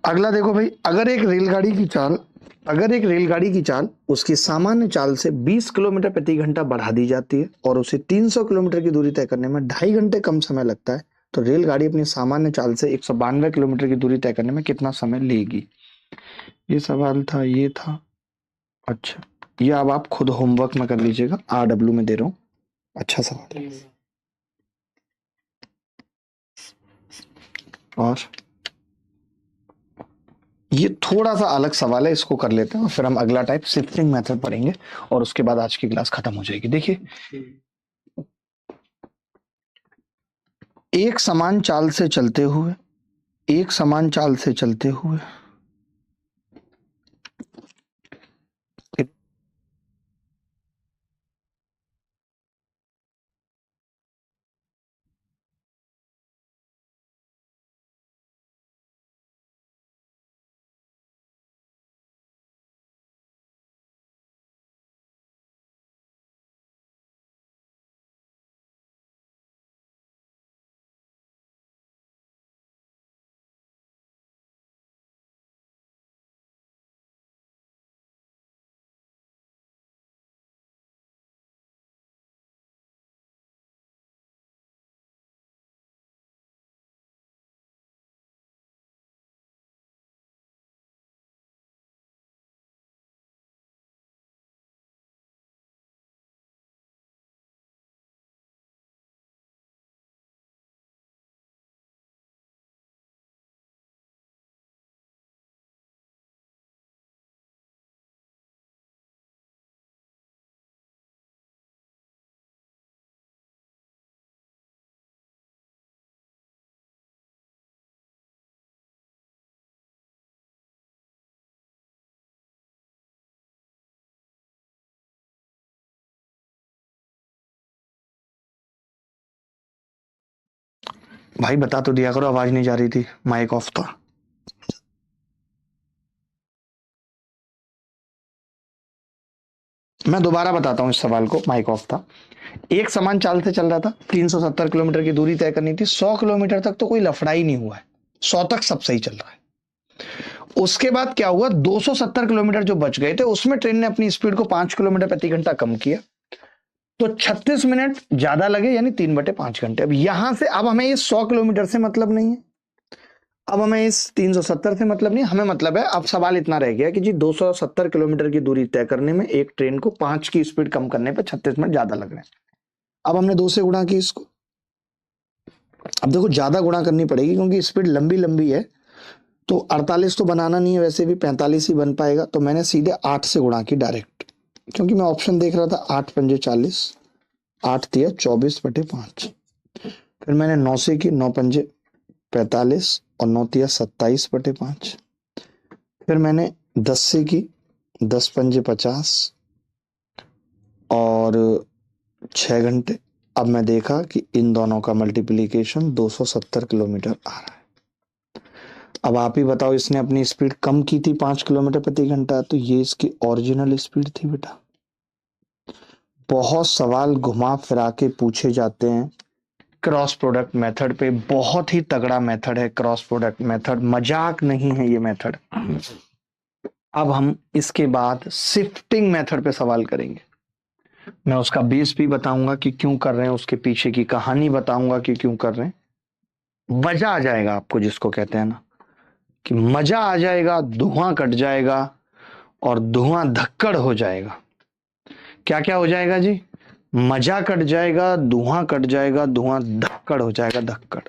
अगला देखो भाई, अगर एक रेलगाड़ी की चाल उसकी सामान्य चाल से 20 किलोमीटर प्रति घंटा बढ़ा दी जाती है और उसे 300 किलोमीटर की दूरी तय करने में 2.5 घंटे कम समय लगता है तो रेलगाड़ी अपनी सामान्य चाल से 192 किलोमीटर की दूरी तय करने में कितना समय लेगी। ये सवाल था, ये था। अच्छा, ये अब आप खुद होमवर्क में कर लीजिएगा, RW में दे रहा हूं। अच्छा सवाल है। और ये थोड़ा सा अलग सवाल है, इसको कर लेते हैं और फिर हम अगला टाइप शिफ्टिंग मेथड पढ़ेंगे और उसके बाद आज की क्लास खत्म हो जाएगी। देखिए, एक समान चाल से चलते हुए, एक समान चाल से चलते हुए भाई बता तो दिया करो, आवाज नहीं जा रही थी, माइक ऑफ था। मैं दोबारा बताता हूँ इस सवाल को, माइक ऑफ था। एक समान चाल से चल रहा था, 370 किलोमीटर की दूरी तय करनी थी, 100 किलोमीटर तक तो कोई लफड़ा ही नहीं हुआ है, 100 तक सब सही चल रहा है। उसके बाद क्या हुआ, 270 किलोमीटर जो बच गए थे उसमें ट्रेन ने अपनी स्पीड को 5 किलोमीटर प्रति घंटा कम किया, तो 36 मिनट ज्यादा लगे, यानी 3/5 घंटे। अब यहां से अब हमें इस 100 किलोमीटर से मतलब नहीं है, अब हमें इस 370 से मतलब नहीं, हमें मतलब है, अब सवाल इतना रह गया कि जी 270 किलोमीटर की दूरी तय करने में एक ट्रेन को 5 की स्पीड कम करने पर 36 मिनट ज्यादा लग रहे हैं। अब हमने 2 से गुणा की इसको, अब देखो ज्यादा गुणा करनी पड़ेगी क्योंकि स्पीड लंबी लंबी है, तो 48 तो बनाना नहीं है, वैसे भी 45 ही बन पाएगा, तो मैंने सीधे 8 से गुणा की डायरेक्ट, क्योंकि मैं ऑप्शन देख रहा था 8 पंजे 40, 8 तिया 24/5। फिर मैंने 9 से की, 9 पंजे 45 और 9 तिया 27/5। फिर मैंने 10 से की, 10 पंजे 50 और 6 घंटे। अब मैं देखा कि इन दोनों का मल्टीप्लीकेशन 270 किलोमीटर आ रहा है। अब आप ही बताओ, इसने अपनी स्पीड कम की थी 5 किलोमीटर प्रति घंटा, तो ये इसकी ओरिजिनल स्पीड थी बेटा। बहुत सवाल घुमा फिरा के पूछे जाते हैं क्रॉस प्रोडक्ट मेथड पे, बहुत ही तगड़ा मेथड है क्रॉस प्रोडक्ट मेथड, मजाक नहीं है ये मेथड। अब हम इसके बाद शिफ्टिंग मेथड पे सवाल करेंगे, मैं उसका बेस भी बताऊंगा कि क्यों कर रहे हैं, उसके पीछे की कहानी बताऊंगा कि क्यों कर रहे हैं। मजा आ जाएगा आपको, जिसको कहते हैं ना कि मजा आ जाएगा, धुआं कट जाएगा और धुआं धक्कड़ हो जाएगा। क्या क्या हो जाएगा जी? मजा कट जाएगा, धुआं कट जाएगा, धुआं धक्कड़ हो जाएगा, धक्कड़।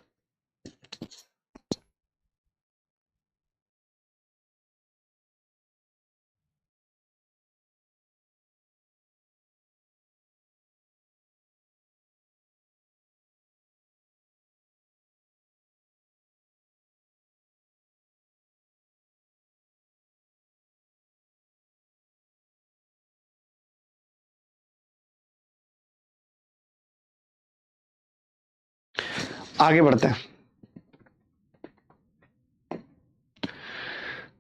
आगे बढ़ते हैं।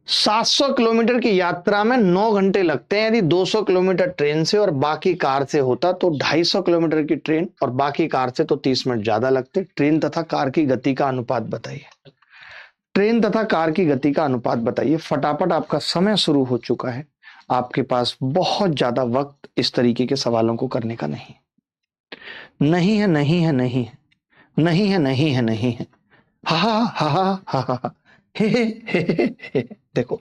700 किलोमीटर की यात्रा में 9 घंटे लगते हैं यदि 200 किलोमीटर ट्रेन से और बाकी कार से होता, तो 250 किलोमीटर की ट्रेन और बाकी कार से तो 30 मिनट ज्यादा लगते। ट्रेन तथा कार की गति का अनुपात बताइए। ट्रेन तथा कार की गति का अनुपात बताइए। फटाफट, आपका समय शुरू हो चुका है, आपके पास बहुत ज्यादा वक्त इस तरीके के सवालों को करने का नहीं नहीं है, नहीं है, नहीं है, नहीं है, नहीं है, नहीं है, हा हा हा हा हा हा, हे। देखो,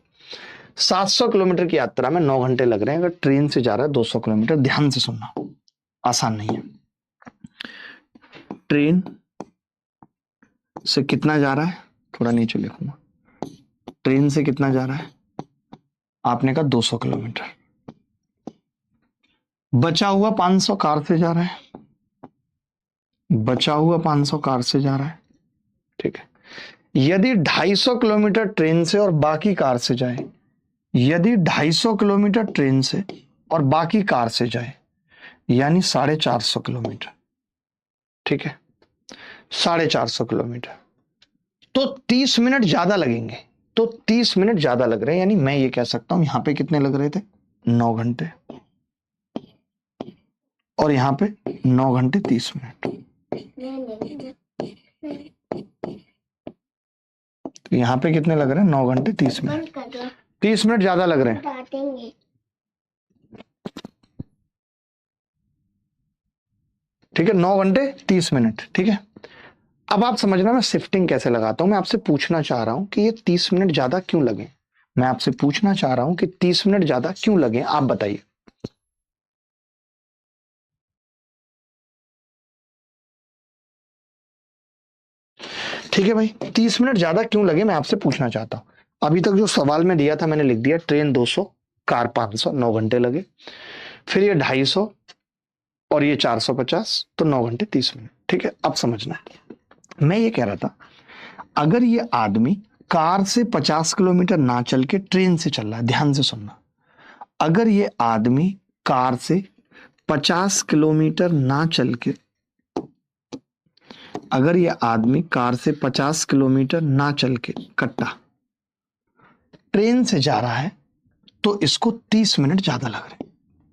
700 किलोमीटर की यात्रा में 9 घंटे लग रहे हैं, अगर ट्रेन से जा रहा है 200 किलोमीटर, ध्यान से सुनना, आसान नहीं है। ट्रेन से कितना जा रहा है, थोड़ा नीचे लिखूंगा, ट्रेन से कितना जा रहा है, आपने कहा 200 किलोमीटर। बचा हुआ 500 कार से जा रहा है, बचा हुआ 500 कार से जा रहा है, ठीक है। यदि 250 किलोमीटर ट्रेन से और बाकी कार से जाए, यदि 250 किलोमीटर ट्रेन से और बाकी कार से जाए, यानी 450 किलोमीटर, ठीक है, 450 किलोमीटर, तो 30 मिनट ज्यादा लगेंगे। तो 30 मिनट ज्यादा लग रहे हैं, यानी मैं ये कह सकता हूं यहां पे कितने लग रहे थे, 9 घंटे, और यहां पे 9 घंटे 30 मिनट। तो यहां पे कितने लग रहे हैं, 9 घंटे 30 मिनट, 30 मिनट ज्यादा लग रहे हैं। ठीक है, 9 घंटे 30 मिनट, ठीक है। अब आप समझना मैं शिफ्टिंग कैसे लगाता हूं। मैं आपसे पूछना चाह रहा हूं कि ये 30 मिनट ज्यादा क्यों लगे। मैं आपसे पूछना चाह रहा हूं कि 30 मिनट ज्यादा क्यों लगे, आप बताइए। ठीक है भाई, 30 मिनट ज्यादा क्यों लगे मैं आपसे पूछना चाहता हूं। अभी तक जो सवाल में दिया था मैंने लिख दिया, ट्रेन 200, कार 500, 9 घंटे लगे। फिर ये 250 और ये 450, तो 9 घंटे 30 मिनट। ठीक है, अब समझना, मैं ये कह रहा था, अगर ये आदमी कार से 50 किलोमीटर ना चल के ट्रेन से चल रहा है, ध्यान से सुनना, अगर ये आदमी कार से 50 किलोमीटर ना चल के, अगर ये आदमी कार से 50 किलोमीटर ना चल के कट्टा ट्रेन से जा रहा है, तो इसको 30 मिनट ज्यादा लग रहे,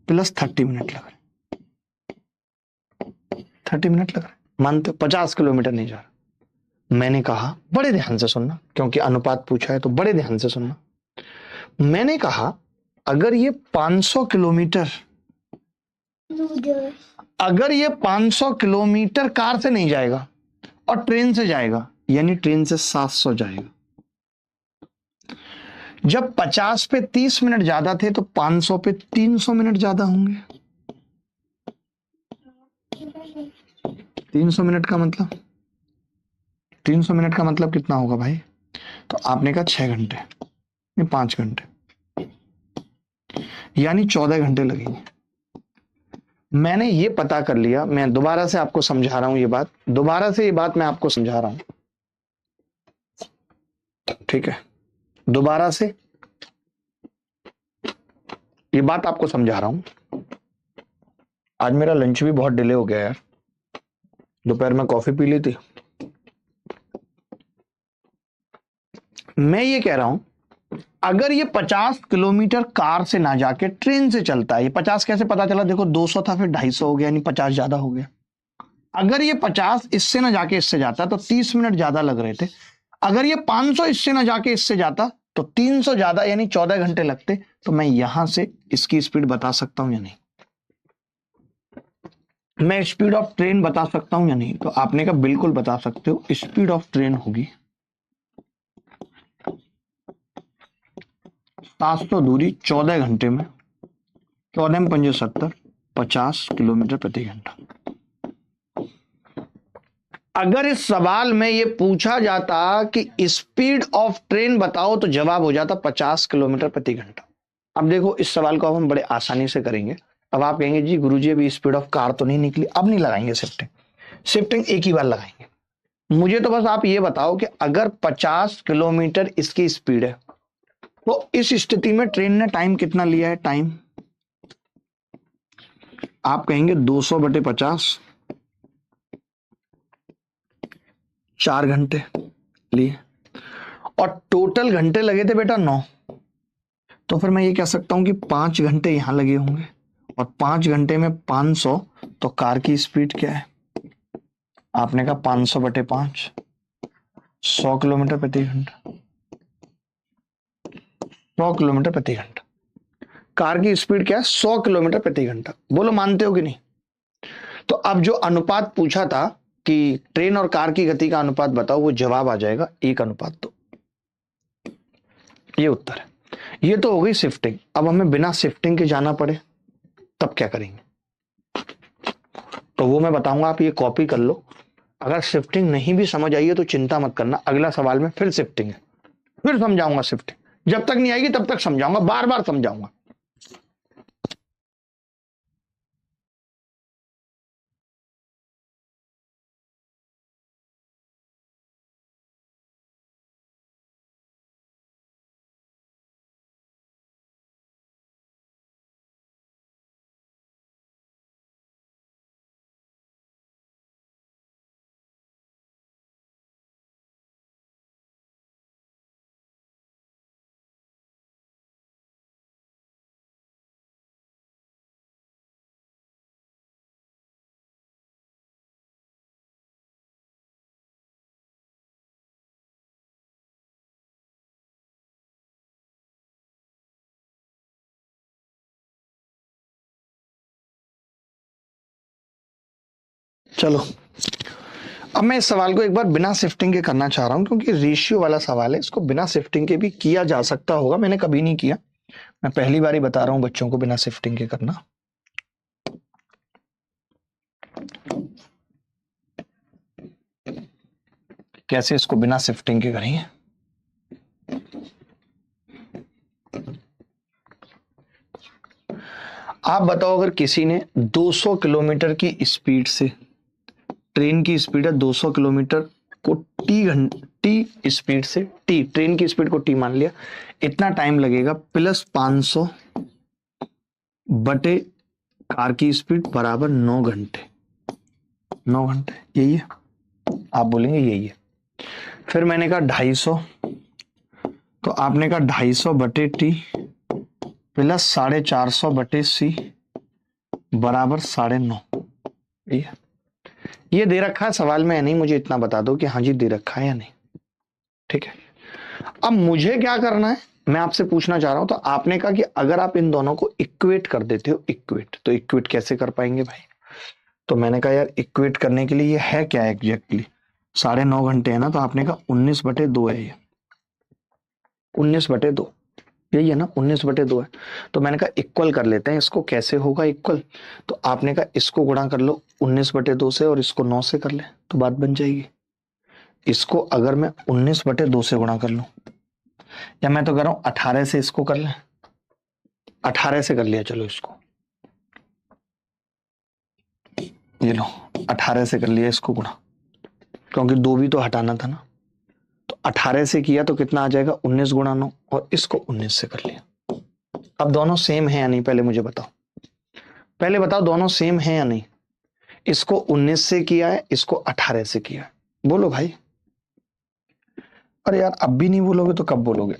प्लस 30 मिनट लग रहे, 30 मिनट लग रहे। मानते 50 किलोमीटर नहीं जा रहा। मैंने कहा, बड़े ध्यान से सुनना, क्योंकि अनुपात पूछा है तो बड़े ध्यान से सुनना। मैंने कहा अगर ये 500 किलोमीटर, अगर ये 500 किलोमीटर कार से नहीं जाएगा और ट्रेन से जाएगा, यानी ट्रेन से 700 जाएगा। जब 50 पे 30 मिनट ज्यादा थे तो 500 पे 300 मिनट ज्यादा होंगे। 300 मिनट का मतलब, 300 मिनट का मतलब कितना होगा भाई, तो आपने कहा 6 घंटे, नहीं 5 घंटे, यानी 14 घंटे लगेंगे। मैंने ये पता कर लिया, मैं दोबारा से आपको समझा रहा हूं ये बात, दोबारा से ये बात मैं आपको समझा रहा हूं, ठीक है, दोबारा से ये बात आपको समझा रहा हूं। आज मेरा लंच भी बहुत डिले हो गया यार, दोपहर में कॉफी पी ली थी। मैं ये कह रहा हूं, अगर ये 50 किलोमीटर कार से ना जाके ट्रेन से चलता है, ये 50 कैसे पता चला, देखो 200 था फिर 250 हो गया, यानी 50 ज्यादा हो गया। अगर ये 50 इससे ना जाके इससे जाता तो 30 मिनट ज्यादा लग रहे थे। अगर ये 500 इससे ना जाके इससे जाता तो 300 ज्यादा, यानी 14 घंटे लगते। तो मैं यहां से इसकी स्पीड बता सकता हूं या नहीं, मैं स्पीड ऑफ ट्रेन बता सकता हूं या नहीं, तो आपने कहा बिल्कुल बता सकते हो। स्पीड ऑफ ट्रेन होगी 700 दूरी 14 घंटे में, 14 में 5 70, 50 किलोमीटर प्रति घंटा। अगर इस सवाल में ये पूछा जाता कि स्पीड ऑफ ट्रेन बताओ, तो जवाब हो जाता 50 किलोमीटर प्रति घंटा। अब देखो इस सवाल को हम बड़े आसानी से करेंगे। अब आप कहेंगे जी गुरुजी अभी स्पीड ऑफ कार तो नहीं निकली, अब नहीं लगाएंगे शिफ्टिंग, शिफ्टिंग एक ही बार लगाएंगे। मुझे तो बस आप ये बताओ कि अगर 50 किलोमीटर इसकी स्पीड है, तो इस स्थिति में ट्रेन ने टाइम कितना लिया है, टाइम आप कहेंगे 200/50, 4 घंटे लिए, और टोटल घंटे लगे थे बेटा 9। तो फिर मैं ये कह सकता हूं कि 5 घंटे यहां लगे होंगे, और 5 घंटे में 500, तो कार की स्पीड क्या है, आपने कहा 500/5, 100 किलोमीटर प्रति घंटा, 100 किलोमीटर प्रति घंटा। कार की स्पीड क्या है, 100 किलोमीटर प्रति घंटा। बोलो मानते हो कि नहीं। तो अब जो अनुपात पूछा था कि ट्रेन और कार की गति का अनुपात बताओ, वो जवाब आ जाएगा 1:2। ये उत्तर है। ये तो हो गई शिफ्टिंग। अब हमें बिना शिफ्टिंग के जाना पड़े तब क्या करेंगे, तो वो मैं बताऊंगा, आप ये कॉपी कर लो। अगर शिफ्टिंग नहीं भी समझ आई है तो चिंता मत करना, अगला सवाल में फिर शिफ्टिंग है, फिर समझाऊंगा शिफ्टिंग। जब तक नहीं आएगी तब तक समझाऊंगा, बार बार समझाऊंगा। चलो अब मैं इस सवाल को एक बार बिना शिफ्टिंग के करना चाह रहा हूं, क्योंकि रेशियो वाला सवाल है, इसको बिना शिफ्टिंग के भी किया जा सकता होगा, मैंने कभी नहीं किया, मैं पहली बार ही बता रहा हूं बच्चों को बिना शिफ्टिंग के करना। कैसे इसको बिना शिफ्टिंग के करेंगे। आप बताओ, अगर किसी ने 200 किलोमीटर की स्पीड से, ट्रेन की स्पीड है 200 किलोमीटर को टी स्पीड से, ट्रेन की स्पीड को टी मान लिया, इतना टाइम लगेगा प्लस 500 बटे कार की स्पीड बराबर 9 घंटे। 9 घंटे यही है, आप बोलेंगे यही है। फिर मैंने कहा 250, तो आपने कहा 250 बटे टी प्लस 450 बटे सी बराबर 9.5। ये दे रखा है सवाल में या नहीं, मुझे इतना बता दो कि हाँ जी दे रखा है या नहीं। ठीक है, अब मुझे क्या करना है, मैं आपसे पूछना चाह रहा हूं। तो आपने कहा कि अगर आप इन दोनों को इक्वेट कर देते हो, इक्वेट, तो इक्वेट कैसे कर पाएंगे भाई। तो मैंने कहा यार इक्वेट करने के लिए ये है क्या एग्जैक्टली, 9.5 घंटे है ना, तो आपने कहा 19/2 है, ये 19/2 यही है ना, 19/2 है। तो मैंने कहा इक्वल कर लेते हैं इसको, कैसे होगा इक्वल, तो आपने कहा इसको गुणा कर लो 19/2 से और इसको 9 से कर ले तो बात बन जाएगी। इसको अगर मैं 19/2 से गुणा कर लूं, या मैं तो कह रहा हूं 18 से इसको कर ले, 18 से कर लिया, चलो इसको ये लो 18 से कर लिया इसको गुणा, क्योंकि 2 भी तो हटाना था ना। तो 18 से किया तो कितना आ जाएगा 19 गुणा 9, और इसको 19 से कर लिया। अब दोनों सेम है या नहीं, पहले मुझे बताओ, पहले बताओ दोनों सेम है या नहीं। इसको 19 से किया है, इसको 18 से किया है, बोलो भाई। अरे यार अब भी नहीं बोलोगे तो कब बोलोगे,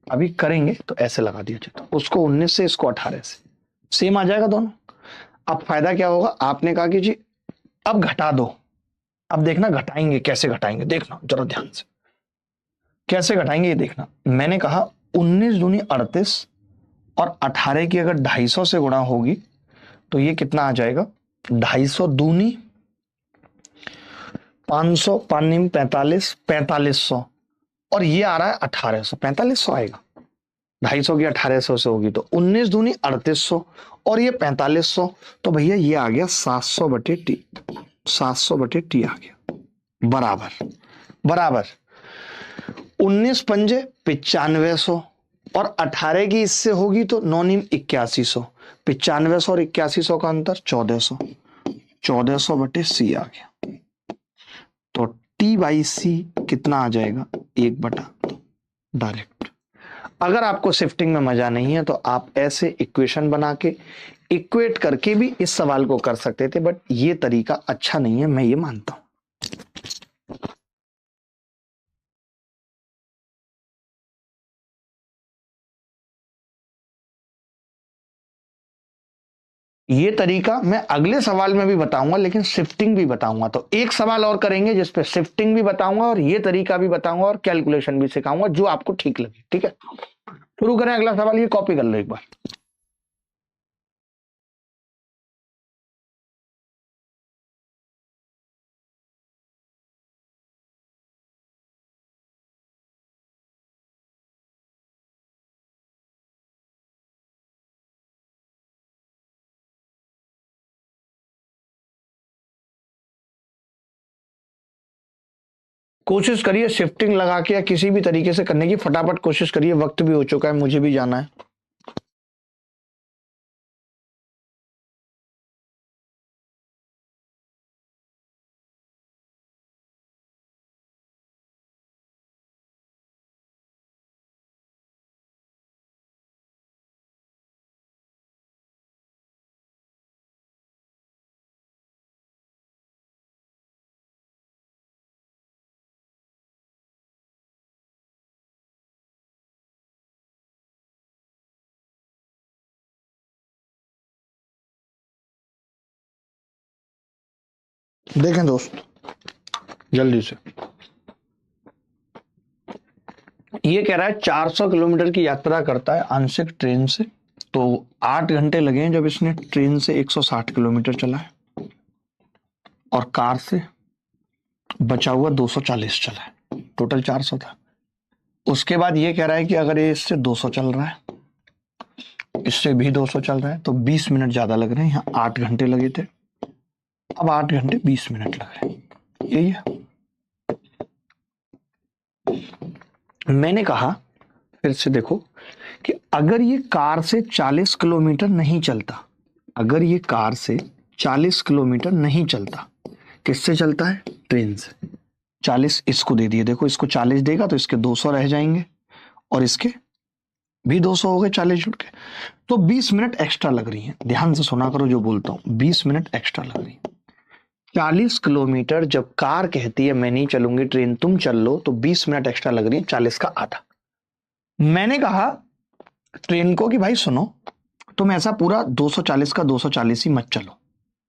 अभी करेंगे तो ऐसे लगा दिया जाता, उसको 19 से इसको 18 से, सेम आ जाएगा दोनों। अब फायदा क्या होगा, आपने कहा कि जी अब घटा दो, अब देखना घटाएंगे कैसे, घटाएंगे देखना जरा ध्यान से, कैसे घटाएंगे ये देखना। मैंने कहा 19 दूनी 38 और 18 की अगर 250 से गुणा होगी तो ये कितना आ जाएगा, 250 दूनी 500, 5 45, 4500, और ये आ रहा है 1800, 4500 आएगा। 250 की 1800 से होगी तो 19 दूनी 3800 और ये 4500, तो भैया ये आ गया 700 बटे टी, 700 बटे टी आ गया, बराबर बराबर 19 पंजे 9500 और 18 की इससे होगी तो 9 नीम 8100, 9500 और 8100 का अंतर 1400, 1400 बटे सी आ गया। तो टी बाई सी कितना आ जाएगा, 1/2 डायरेक्ट। अगर आपको शिफ्टिंग में मजा नहीं है तो आप ऐसे इक्वेशन बना के इक्वेट करके भी इस सवाल को कर सकते थे, बट ये तरीका अच्छा नहीं है, मैं ये मानता हूं। ये तरीका मैं अगले सवाल में भी बताऊंगा, लेकिन शिफ्टिंग भी बताऊंगा। तो एक सवाल और करेंगे जिसपे शिफ्टिंग भी बताऊंगा और ये तरीका भी बताऊंगा और कैलकुलेशन भी सिखाऊंगा, जो आपको ठीक लगे। ठीक है, शुरू करें अगला सवाल, ये कॉपी कर लो एक बार। कोशिश करिए शिफ्टिंग लगा के या किसी भी तरीके से करने की, फटाफट कोशिश करिए, वक्त भी हो चुका है, मुझे भी जाना है। देखें दोस्त जल्दी से, ये कह रहा है 400 किलोमीटर की यात्रा करता है आंशिक ट्रेन से, तो 8 घंटे लगे हैं जब इसने ट्रेन से 160 किलोमीटर चला है, और कार से बचा हुआ 240 चला है, टोटल 400 था। उसके बाद ये कह रहा है कि अगर ये इससे 200 चल रहा है, इससे भी 200 चल रहा है, तो 20 मिनट ज्यादा लग रहे हैं। यहाँ 8 घंटे लगे थे, अब 8 घंटे 20 मिनट लग रहे हैं। यही है। मैंने कहा फिर से देखो कि अगर ये कार से 40 किलोमीटर नहीं चलता, अगर ये कार से 40 किलोमीटर नहीं चलता, किससे चलता है? ट्रेन से। 40 इसको दे दिए, देखो इसको 40 देगा तो इसके 200 रह जाएंगे और इसके भी 200 हो गए, 40 जुड़ के। तो 20 मिनट एक्स्ट्रा लग रही है। ध्यान से सुना करो जो बोलता हूं, 20 मिनट एक्स्ट्रा लग रही है। 40 किलोमीटर जब कार कहती है मैं नहीं चलूंगी, ट्रेन तुम चल लो, तो 20 मिनट एक्स्ट्रा लग रही है, 40 का आधा। मैंने कहा ट्रेन को कि भाई सुनो, तुम ऐसा पूरा 240 का 240 ही मत चलो।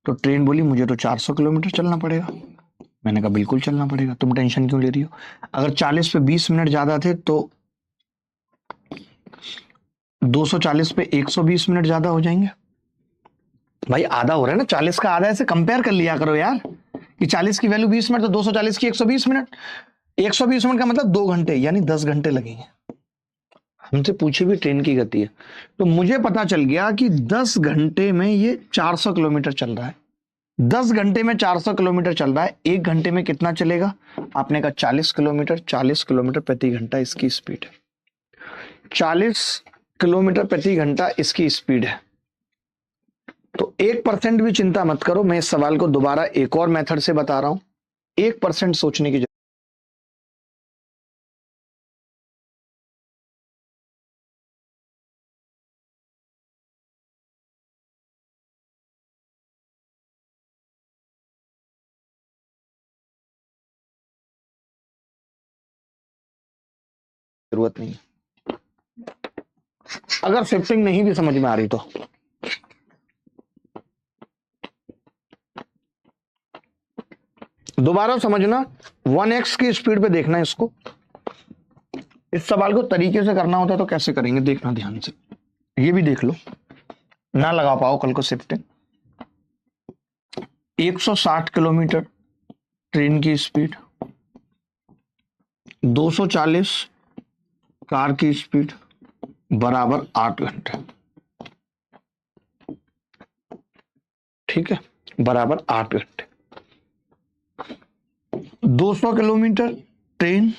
तो ट्रेन बोली मुझे तो 400 किलोमीटर चलना पड़ेगा। मैंने कहा बिल्कुल चलना पड़ेगा, तुम टेंशन क्यों ले रही हो? अगर 40 पे 20 मिनट ज्यादा थे तो 240 पे 120 मिनट ज्यादा हो जाएंगे। भाई आधा हो रहा है ना, 40 का आधा, ऐसे कंपेयर कर लिया करो यार, कि 40 की वैल्यू 20 मिनट तो 240 की 120 मिनट। 120 मिनट का मतलब 2 घंटे, यानी 10 घंटे लगेंगे। हमसे पूछी भी ट्रेन की गति है, तो मुझे पता चल गया कि 10 घंटे में ये 400 किलोमीटर चल रहा है। 10 घंटे में 400 किलोमीटर चल रहा है। 1 घंटे में कितना चलेगा? आपने कहा 40 किलोमीटर, 40 किलोमीटर प्रति घंटा इसकी स्पीड है। 40 किलोमीटर प्रति घंटा इसकी स्पीड है। तो 1% भी चिंता मत करो, मैं इस सवाल को दोबारा एक और मेथड से बता रहा हूं। 1% सोचने की जरूरत नहीं। अगर शिफ्टिंग नहीं भी समझ में आ रही तो दोबारा समझना, 1x की स्पीड पे देखना इसको। इस सवाल को तरीके से करना होता है तो कैसे करेंगे, देखना ध्यान से। ये भी देख लो, ना लगा पाओ कल को शिफ्टिंग। 160 किलोमीटर ट्रेन की स्पीड, 240 कार की स्पीड, बराबर 8 घंटे। ठीक है, बराबर 8 घंटे। 200 किलोमीटर ट्रेन,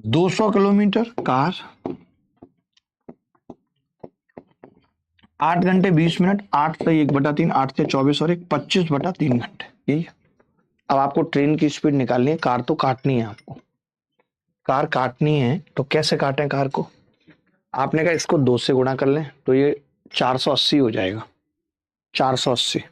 200 किलोमीटर कार, 8 घंटे 20 मिनट, 8 से 1/3, 8 से 24 और 25/3 घंटे। यही है। अब आपको ट्रेन की स्पीड निकालनी है, कार तो काटनी है आपको। कार काटनी है तो कैसे काटें कार को? आपने कहा इसको 2 से गुणा कर लें तो ये 480 हो जाएगा। 480।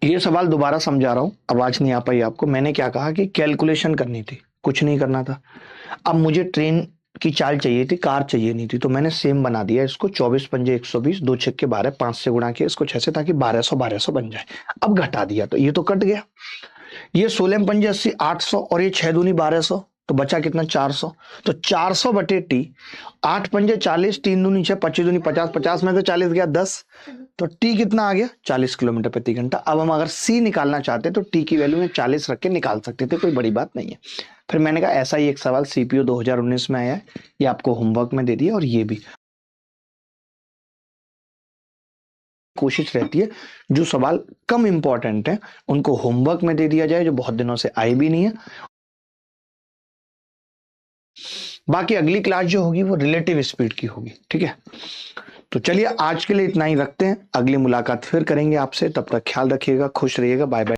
ये सवाल दोबारा समझा रहा हूं, आवाज नहीं आ पाई आपको। मैंने क्या कहा कि कैलकुलेशन करनी थी, कुछ नहीं करना था। अब मुझे ट्रेन की चाल चाहिए थी, कार चाहिए नहीं थी, तो मैंने सेम बना दिया इसको 24 पंजे 120, 2 छक्के 12, 5 से गुणा किया इसको 6 से, ताकि 1200 बन जाए। अब घटा दिया तो ये तो कट गया। ये 16 पंजे 80, 800, और ये 6 दूनी 1200, तो बचा कितना 400। तो 400 बटे टी, 8 पंजे 40, 3 दूनी 6, 25 दूनी 50, 50 में से 40 गया 10, तो टी कितना आ गया 40 किलोमीटर प्रति घंटा। अब हम अगर सी निकालना चाहते तो टी की वैल्यू में 40 रख के निकाल सकते थे, कोई बड़ी बात नहीं है। फिर मैंने कहा ऐसा ही एक सवाल सीपीओ 2019 में आया है, ये आपको होमवर्क में दे दिया, और ये भी कोशिश रहती है जो सवाल कम इंपॉर्टेंट है उनको होमवर्क में दे दिया जाए, जो बहुत दिनों से आए भी नहीं है। बाकी अगली क्लास जो होगी वो रिलेटिव स्पीड की होगी, ठीक है। तो चलिए आज के लिए इतना ही रखते हैं, अगली मुलाकात फिर करेंगे आपसे, तब तक ख्याल रखिएगा, खुश रहिएगा, बाय बाय।